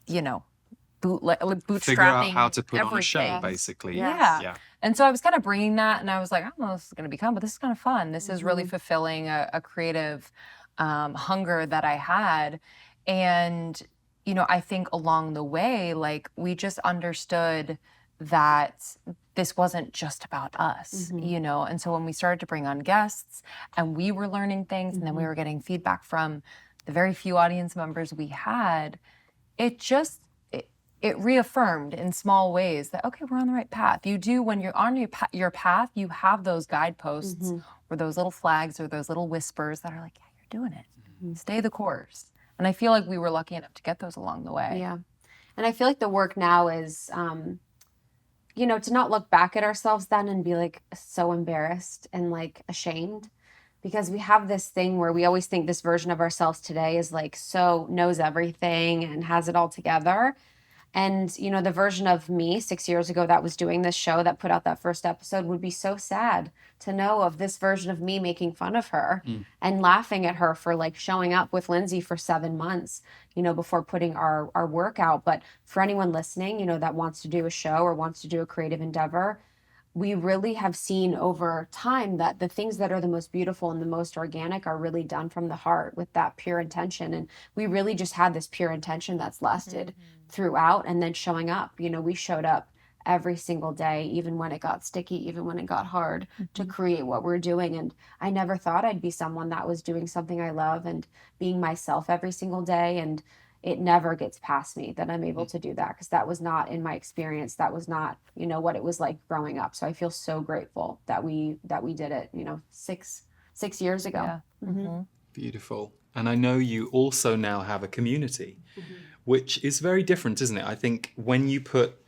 bootstrapping Figure out how to put on a show, everything. basically. Yeah. And so I was kind of bringing that and I was like, I don't know what this is going to become, but this is kind of fun. This is really fulfilling a creative hunger that I had. And, I think along the way, like we just understood that this wasn't just about us, And so when we started to bring on guests and we were learning things and then we were getting feedback from the very few audience members we had, it reaffirmed in small ways that, okay, we're on the right path. You do, when you're on your path, you have those guideposts or those little flags or those little whispers that are like, yeah, you're doing it. Stay the course. And I feel like we were lucky enough to get those along the way. Yeah. And I feel like the work now is, to not look back at ourselves then and be like so embarrassed and like ashamed. Because we have this thing where we always think this version of ourselves today is like so knows everything and has it all together. And, the version of me 6 years ago that was doing this show that put out that first episode would be so sad to know of this version of me making fun of her and laughing at her for like showing up with Lindsey for 7 months, before putting our work out. But for anyone listening, that wants to do a show or wants to do a creative endeavor, we really have seen over time that the things that are the most beautiful and the most organic are really done from the heart with that pure intention. And we really just had this pure intention that's lasted throughout and then showing up. We showed up every single day, even when it got sticky, even when it got hard to create what we're doing. And I never thought I'd be someone that was doing something I love and being myself every single day. And it never gets past me that I'm able to do that because that was not in my experience. That was not, what it was like growing up. So I feel so grateful that we did it, 6 years ago. Yeah. Beautiful. And I know you also now have a community, which is very different, isn't it? I think when you put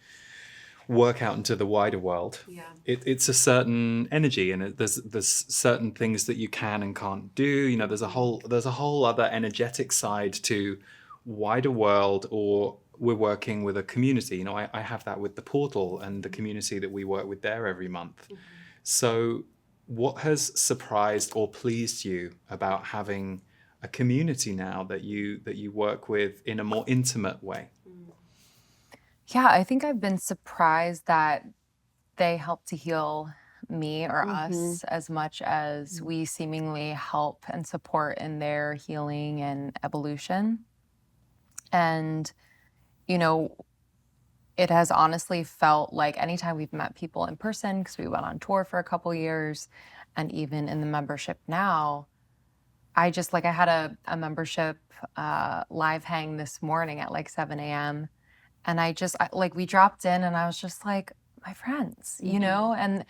work out into the wider world, it's a certain energy and there's certain things that you can and can't do. There's a whole other energetic side to wider world, or we're working with a community. I have that with the portal and the community that we work with there every month. So what has surprised or pleased you about having a community now that you work with in a more intimate way? Yeah, I think I've been surprised that they help to heal me or us as much as we seemingly help and support in their healing and evolution. And, it has honestly felt like anytime we've met people in person, because we went on tour for a couple years, and even in the membership now, I had a membership live hang this morning at like 7 a.m. And we dropped in and I was just like, my friends, and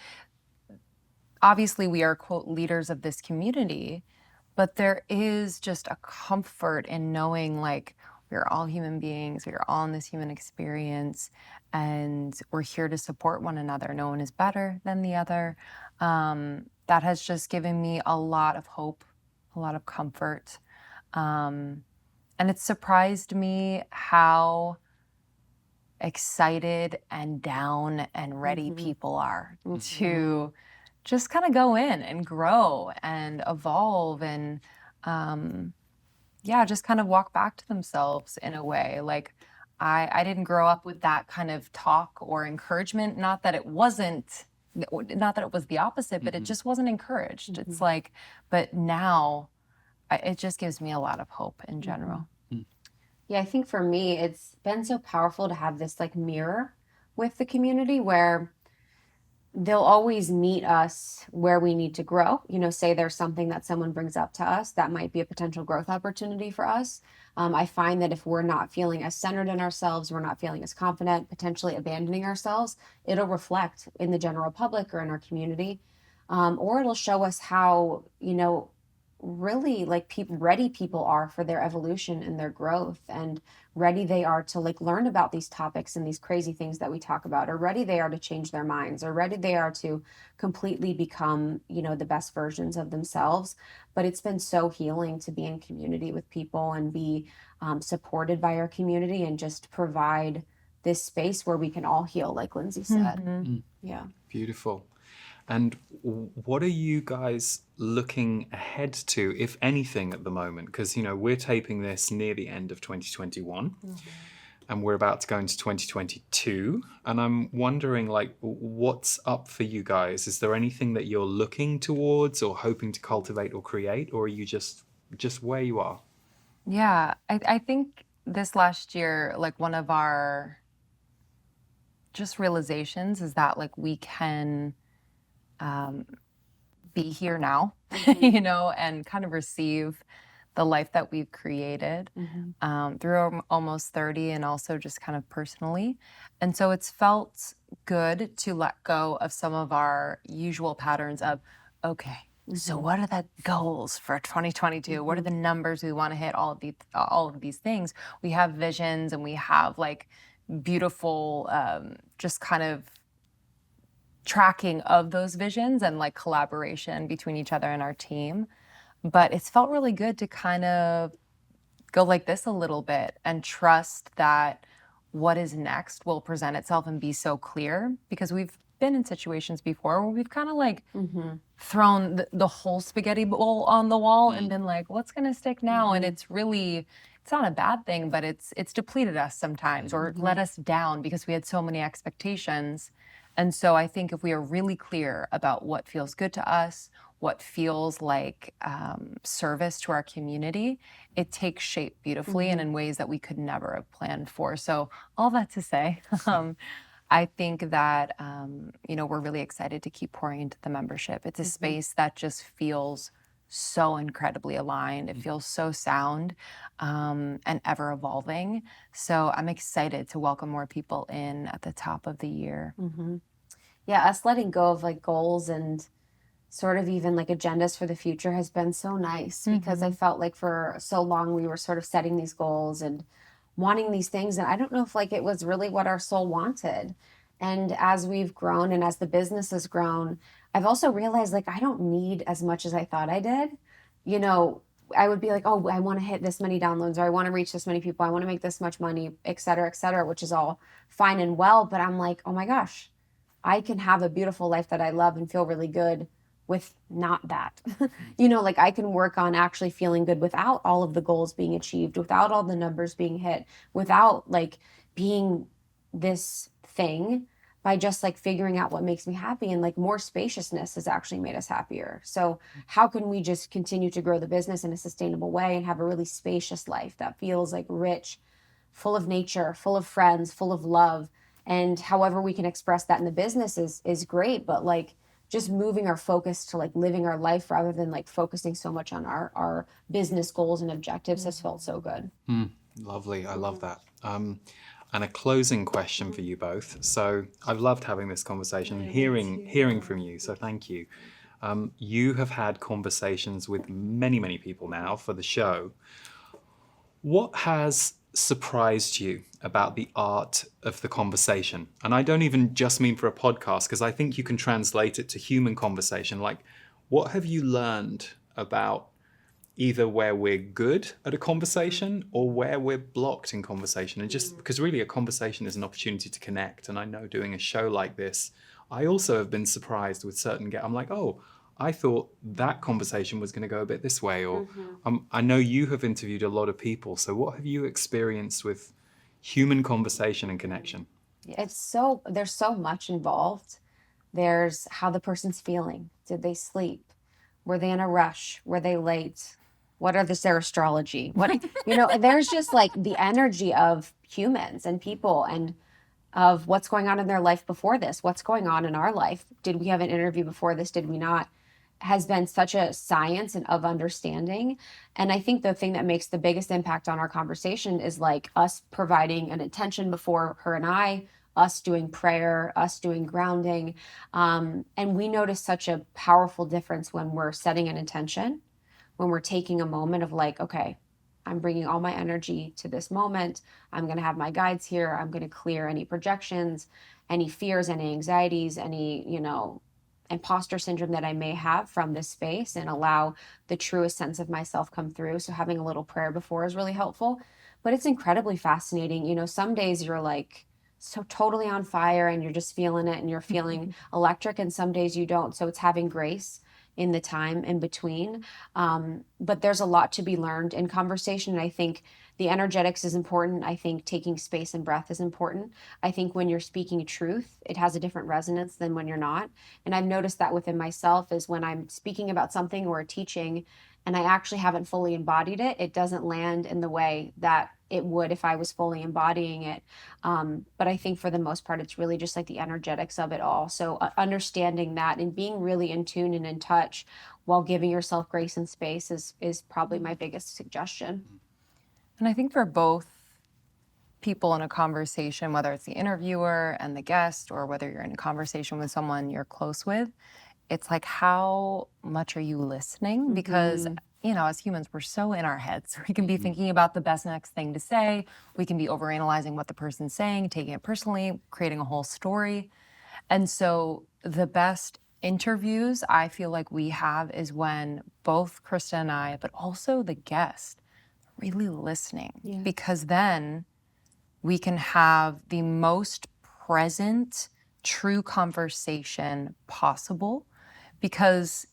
obviously we are, quote, leaders of this community, But there is just a comfort in knowing like we're all human beings, we're all in this human experience, and we're here to support one another. No one is better than the other. That has just given me a lot of hope, a lot of comfort. And it surprised me how excited and down and ready people are to just kind of go in and grow and evolve and just kind of walk back to themselves in a way. Like I didn't grow up with that kind of talk or encouragement. Not that it was the opposite, but it just wasn't encouraged. It's like, but now it just gives me a lot of hope in general. Yeah, I think for me, it's been so powerful to have this like mirror with the community where they'll always meet us where we need to grow. You know, say there's something that someone brings up to us that might be a potential growth opportunity for us. I find that if we're not feeling as centered in ourselves, we're not feeling as confident, potentially abandoning ourselves, it'll reflect in the general public or in our community. Or it'll show us how, you know, really like ready people are for their evolution and their growth, and ready they are to like learn about these topics and these crazy things that we talk about, or ready they are to change their minds, or ready they are to completely become, you know, the best versions of themselves. But it's been so healing to be in community with people and be supported by our community and just provide this space where we can all heal, like Lindsey said. Yeah. Beautiful. And what are you guys looking ahead to, if anything, at the moment? Because, you know, we're taping this near the end of 2021 and we're about to go into 2022. And I'm wondering, like, what's up for you guys? Is there anything that you're looking towards or hoping to cultivate or create? Or are you just where you are? Yeah, I think this last year, like one of our just realizations is that like we can be here now, you know, and kind of receive the life that we've created through Almost 30 and also just kind of personally. And so it's felt good to let go of some of our usual patterns of, okay, so what are the goals for 2022? What are the numbers we want to hit? All of these things. We have visions and we have like beautiful, just kind of tracking of those visions and like collaboration between each other and our team. But it's felt really good to kind of go like this a little bit and trust that what is next will present itself and be so clear, because we've been in situations before where we've kind of like thrown the whole spaghetti bowl on the wall and been like, what's going to stick now? And it's not a bad thing, but it's depleted us sometimes or let us down because we had so many expectations. And so I think if we are really clear about what feels good to us, what feels like service to our community, it takes shape beautifully and in ways that we could never have planned for. So all that to say, I think that, you know, we're really excited to keep pouring into the membership. It's a space that just feels so incredibly aligned. It feels so sound and ever evolving. So I'm excited to welcome more people in at the top of the year. Yeah, us letting go of like goals and sort of even like agendas for the future has been so nice, because I felt like for so long we were sort of setting these goals and wanting these things, and I don't know if like it was really what our soul wanted. And as we've grown and as the business has grown, I've also realized like I don't need as much as I thought I did. You know, I would be like, oh, I want to hit this many downloads, or I want to reach this many people, I want to make this much money, et cetera, which is all fine and well. But I'm like, oh my gosh, I can have a beautiful life that I love and feel really good with not that. You know, like I can work on actually feeling good without all of the goals being achieved, without all the numbers being hit, without like being this thing, by just like figuring out what makes me happy. And like more spaciousness has actually made us happier. So how can we just continue to grow the business in a sustainable way and have a really spacious life that feels like rich, full of nature, full of friends, full of love? And however we can express that in the business is great, but like just moving our focus to like living our life rather than like focusing so much on our business goals and objectives has felt so good. Lovely. I love that. And a closing question for you both. So I've loved having this conversation and hearing from you. So thank you. You have had conversations with many, many people now for the show. What has surprised you about the art of the conversation? And I don't even just mean for a podcast, because I think you can translate it to human conversation. Like, what have you learned about either where we're good at a conversation or where we're blocked in conversation? And just because really a conversation is an opportunity to connect. And I know doing a show like this, I also have been surprised with certain guests. I'm like, oh, I thought that conversation was going to go a bit this way. Or I know you have interviewed a lot of people. So what have you experienced with human conversation and connection? There's so much involved. There's how the person's feeling. Did they sleep? Were they in a rush? Were they late? What are their astrology? There's just like the energy of humans and people and of what's going on in their life before this, what's going on in our life. Did we have an interview before this? Did we not? Has been such a science and of understanding. And I think the thing that makes the biggest impact on our conversation is like us providing an intention before her and I, us doing prayer, us doing grounding. And we notice such a powerful difference when we're setting an intention, when we're taking a moment of like, okay, I'm bringing all my energy to this moment. I'm going to have my guides here. I'm going to clear any projections, any fears, any anxieties, any, imposter syndrome that I may have from this space, and allow the truest sense of myself come through. So having a little prayer before is really helpful, but it's incredibly fascinating. Some days you're like so totally on fire and you're just feeling it and you're feeling electric, and some days you don't. So it's having grace in the time in between. But there's a lot to be learned in conversation. And I think the energetics is important. I think taking space and breath is important. I think when you're speaking truth, it has a different resonance than when you're not. And I've noticed that within myself is when I'm speaking about something or teaching and I actually haven't fully embodied it, it doesn't land in the way that it would if I was fully embodying it. But I think for the most part, it's really just like the energetics of it all. So understanding that and being really in tune and in touch while giving yourself grace and space is probably my biggest suggestion. And I think for both people in a conversation, whether it's the interviewer and the guest, or whether you're in a conversation with someone you're close with, it's like, how much are you listening? Because, as humans, we're so in our heads. We can be thinking about the best next thing to say. We can be overanalyzing what the person's saying, taking it personally, creating a whole story. And so the best interviews I feel like we have is when both Krista and I, but also the guest, really listening, because then we can have the most present, true conversation possible. Because,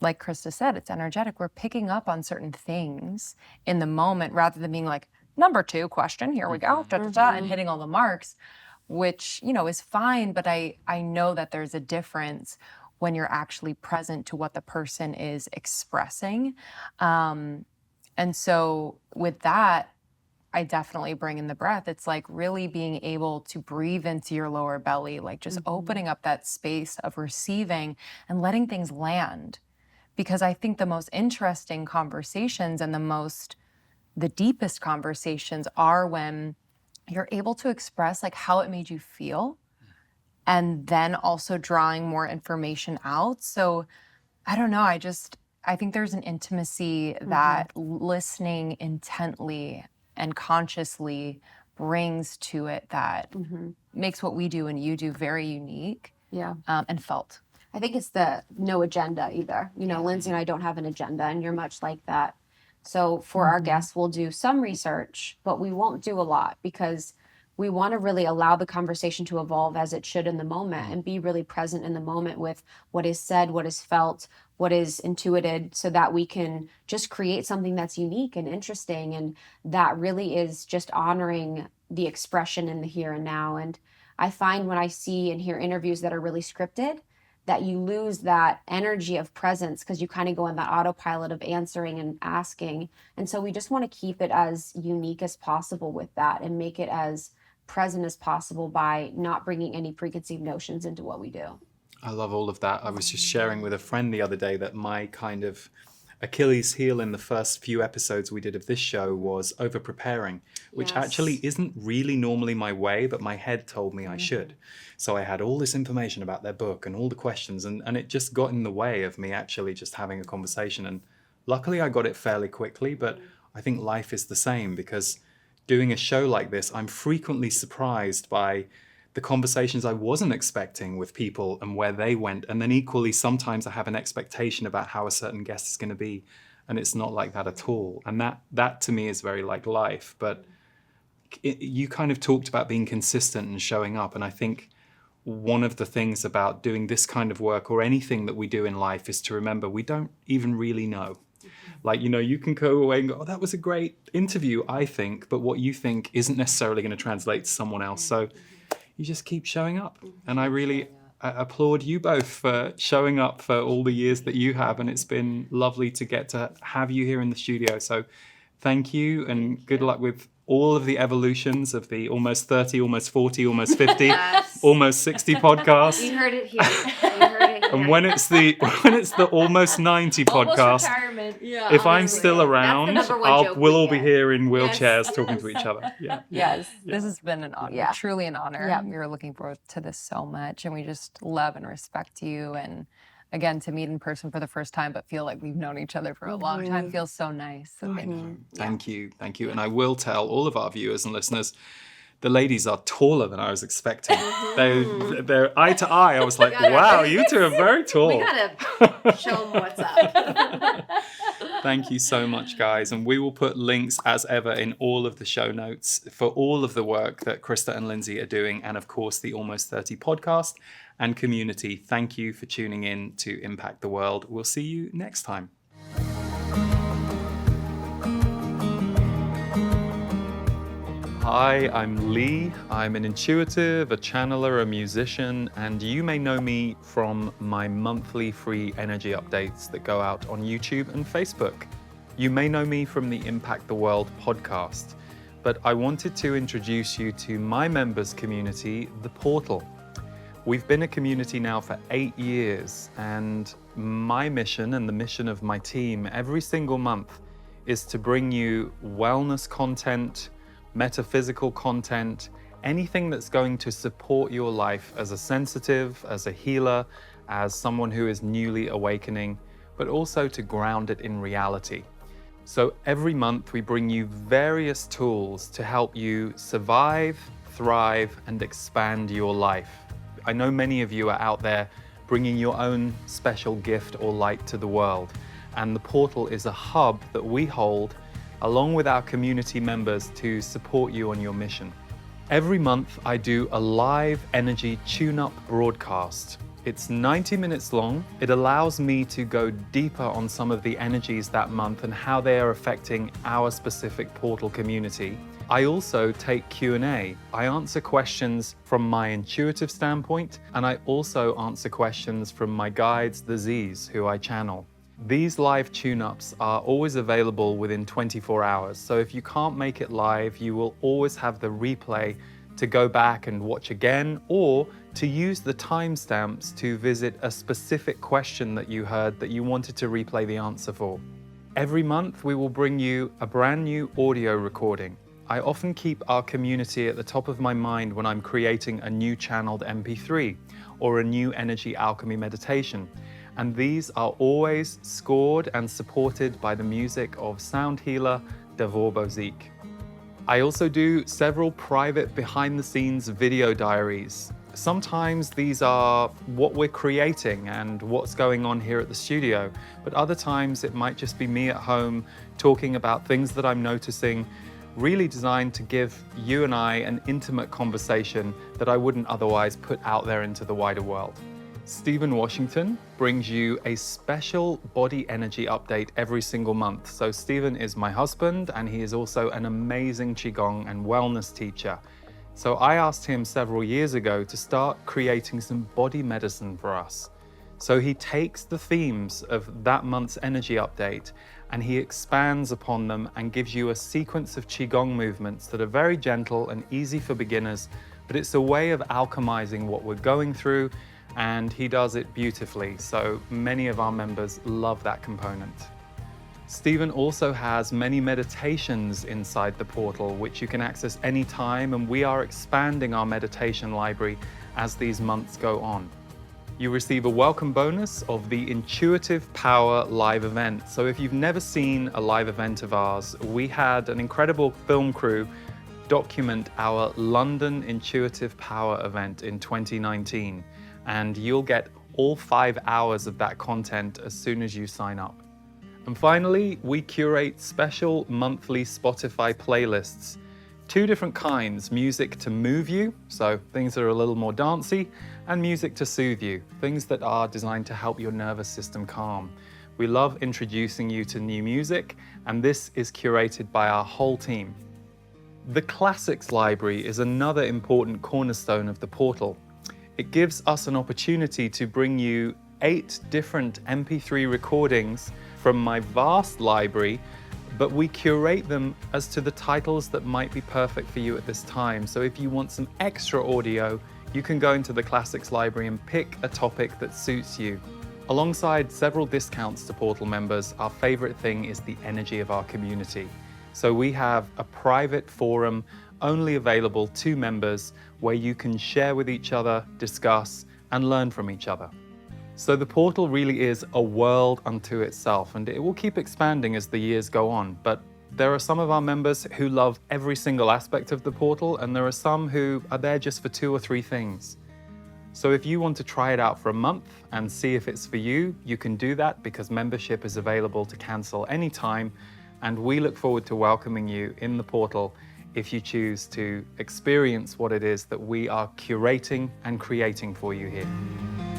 like Krista said, it's energetic. We're picking up on certain things in the moment rather than being like, number 2 question, here we go, and hitting all the marks, which, is fine. But I know that there's a difference when you're actually present to what the person is expressing. And so with that, I definitely bring in the breath. It's like really being able to breathe into your lower belly, like just opening up that space of receiving and letting things land. Because I think the most interesting conversations and the deepest conversations are when you're able to express like how it made you feel, and then also drawing more information out. So I don't know, I think there's an intimacy that listening intently and consciously brings to it that makes what we do and you do very unique and felt. I think it's the no agenda either. Lindsey and I don't have an agenda, and you're much like that. So for our guests, we'll do some research, but we won't do a lot because we want to really allow the conversation to evolve as it should in the moment and be really present in the moment with what is said, what is felt, what is intuited, so that we can just create something that's unique and interesting. And that really is just honoring the expression in the here and now. And I find when I see and hear interviews that are really scripted, that you lose that energy of presence because you kind of go in that autopilot of answering and asking. And so we just want to keep it as unique as possible with that and make it as present as possible by not bringing any preconceived notions into what we do. I love all of that. I was just sharing with a friend the other day that my kind of Achilles' heel in the first few episodes we did of this show was over-preparing, which actually isn't really normally my way, but my head told me I should. So I had all this information about their book and all the questions, and it just got in the way of me actually just having a conversation. And luckily I got it fairly quickly, but I think life is the same, because doing a show like this, I'm frequently surprised by the conversations I wasn't expecting with people and where they went. And then equally, sometimes I have an expectation about how a certain guest is going to be, and it's not like that at all. And that to me is very like life. But you kind of talked about being consistent and showing up. And I think one of the things about doing this kind of work, or anything that we do in life, is to remember we don't even really know. Like, you can go away and go, oh, that was a great interview, I think, but what you think isn't necessarily going to translate to someone else. So you just keep showing up. And I really applaud you both for showing up for all the years that you have. And it's been lovely to get to have you here in the studio. So thank you, and good luck with all of the evolutions of the almost 30, almost 40, almost 50, almost 60 podcasts. You heard it here. You heard it here. And when it's the almost 90 podcast, if I'm still around, we'll all be here in wheelchairs talking to each other. Yes, this has been an honor, truly an honor. We were looking forward to this so much, and we just love and respect you. And again, to meet in person for the first time, but feel like we've known each other for a long time, feels so nice. So thank you. And I will tell all of our viewers and listeners, the ladies are taller than I was expecting. They're eye to eye. I was like, wow, you two are very tall. We gotta show them what's up. Thank you so much, guys. And we will put links, as ever, in all of the show notes for all of the work that Krista and Lindsey are doing. And of course, the Almost 30 podcast and community. Thank you for tuning in to Impact the World. We'll see you next time. Hi, I'm Lee. I'm an intuitive, a channeler, a musician, and you may know me from my monthly free energy updates that go out on YouTube and Facebook. You may know me from the Impact the World podcast, but I wanted to introduce you to my members community, The Portal. We've been a community now for 8 years, and my mission and the mission of my team every single month is to bring you wellness content, metaphysical content, anything that's going to support your life as a sensitive, as a healer, as someone who is newly awakening, but also to ground it in reality. So every month we bring you various tools to help you survive, thrive, and expand your life. I know many of you are out there bringing your own special gift or light to the world, and the Portal is a hub that we hold along with our community members to support you on your mission. Every month I do a live energy tune-up broadcast. It's 90 minutes long. It allows me to go deeper on some of the energies that month and how they are affecting our specific Portal community. I also take Q&A. I answer questions from my intuitive standpoint, and I also answer questions from my guides, the Z's, who I channel. These live tune-ups are always available within 24 hours. So if you can't make it live, you will always have the replay to go back and watch again, or to use the timestamps to visit a specific question that you heard that you wanted to replay the answer for. Every month, we will bring you a brand new audio recording. I often keep our community at the top of my mind when I'm creating a new channeled MP3 or a new energy alchemy meditation. And these are always scored and supported by the music of sound healer Davor Bozik. I also do several private behind-the-scenes video diaries. Sometimes these are what we're creating and what's going on here at the studio, but other times it might just be me at home talking about things that I'm noticing, really designed to give you and I an intimate conversation that I wouldn't otherwise put out there into the wider world. Stephen Washington brings you a special body energy update every single month. So Stephen is my husband, and he is also an amazing Qigong and wellness teacher. So I asked him several years ago to start creating some body medicine for us. So he takes the themes of that month's energy update and he expands upon them and gives you a sequence of Qigong movements that are very gentle and easy for beginners, but it's a way of alchemizing what we're going through, and he does it beautifully. So many of our members love that component. Stephen also has many meditations inside the portal, which you can access anytime, and we are expanding our meditation library as these months go on. You receive a welcome bonus of the Intuitive Power live event. So if you've never seen a live event of ours, we had an incredible film crew document our London Intuitive Power event in 2019, and you'll get all 5 hours of that content as soon as you sign up. And finally, we curate special monthly Spotify playlists. 2 different kinds: music to move you, so things that are a little more dancey, and music to soothe you, things that are designed to help your nervous system calm. We love introducing you to new music, and this is curated by our whole team. The Classics Library is another important cornerstone of the portal. It gives us an opportunity to bring you 8 different MP3 recordings from my vast library, but we curate them as to the titles that might be perfect for you at this time. So if you want some extra audio, you can go into the Classics Library and pick a topic that suits you. Alongside several discounts to Portal members, our favorite thing is the energy of our community. So we have a private forum only available to members where you can share with each other, discuss, and learn from each other. So the portal really is a world unto itself, and it will keep expanding as the years go on. But there are some of our members who love every single aspect of the portal, and there are some who are there just for 2 or 3 things. So if you want to try it out for a month and see if it's for you, you can do that because membership is available to cancel anytime, and we look forward to welcoming you in the portal if you choose to experience what it is that we are curating and creating for you here.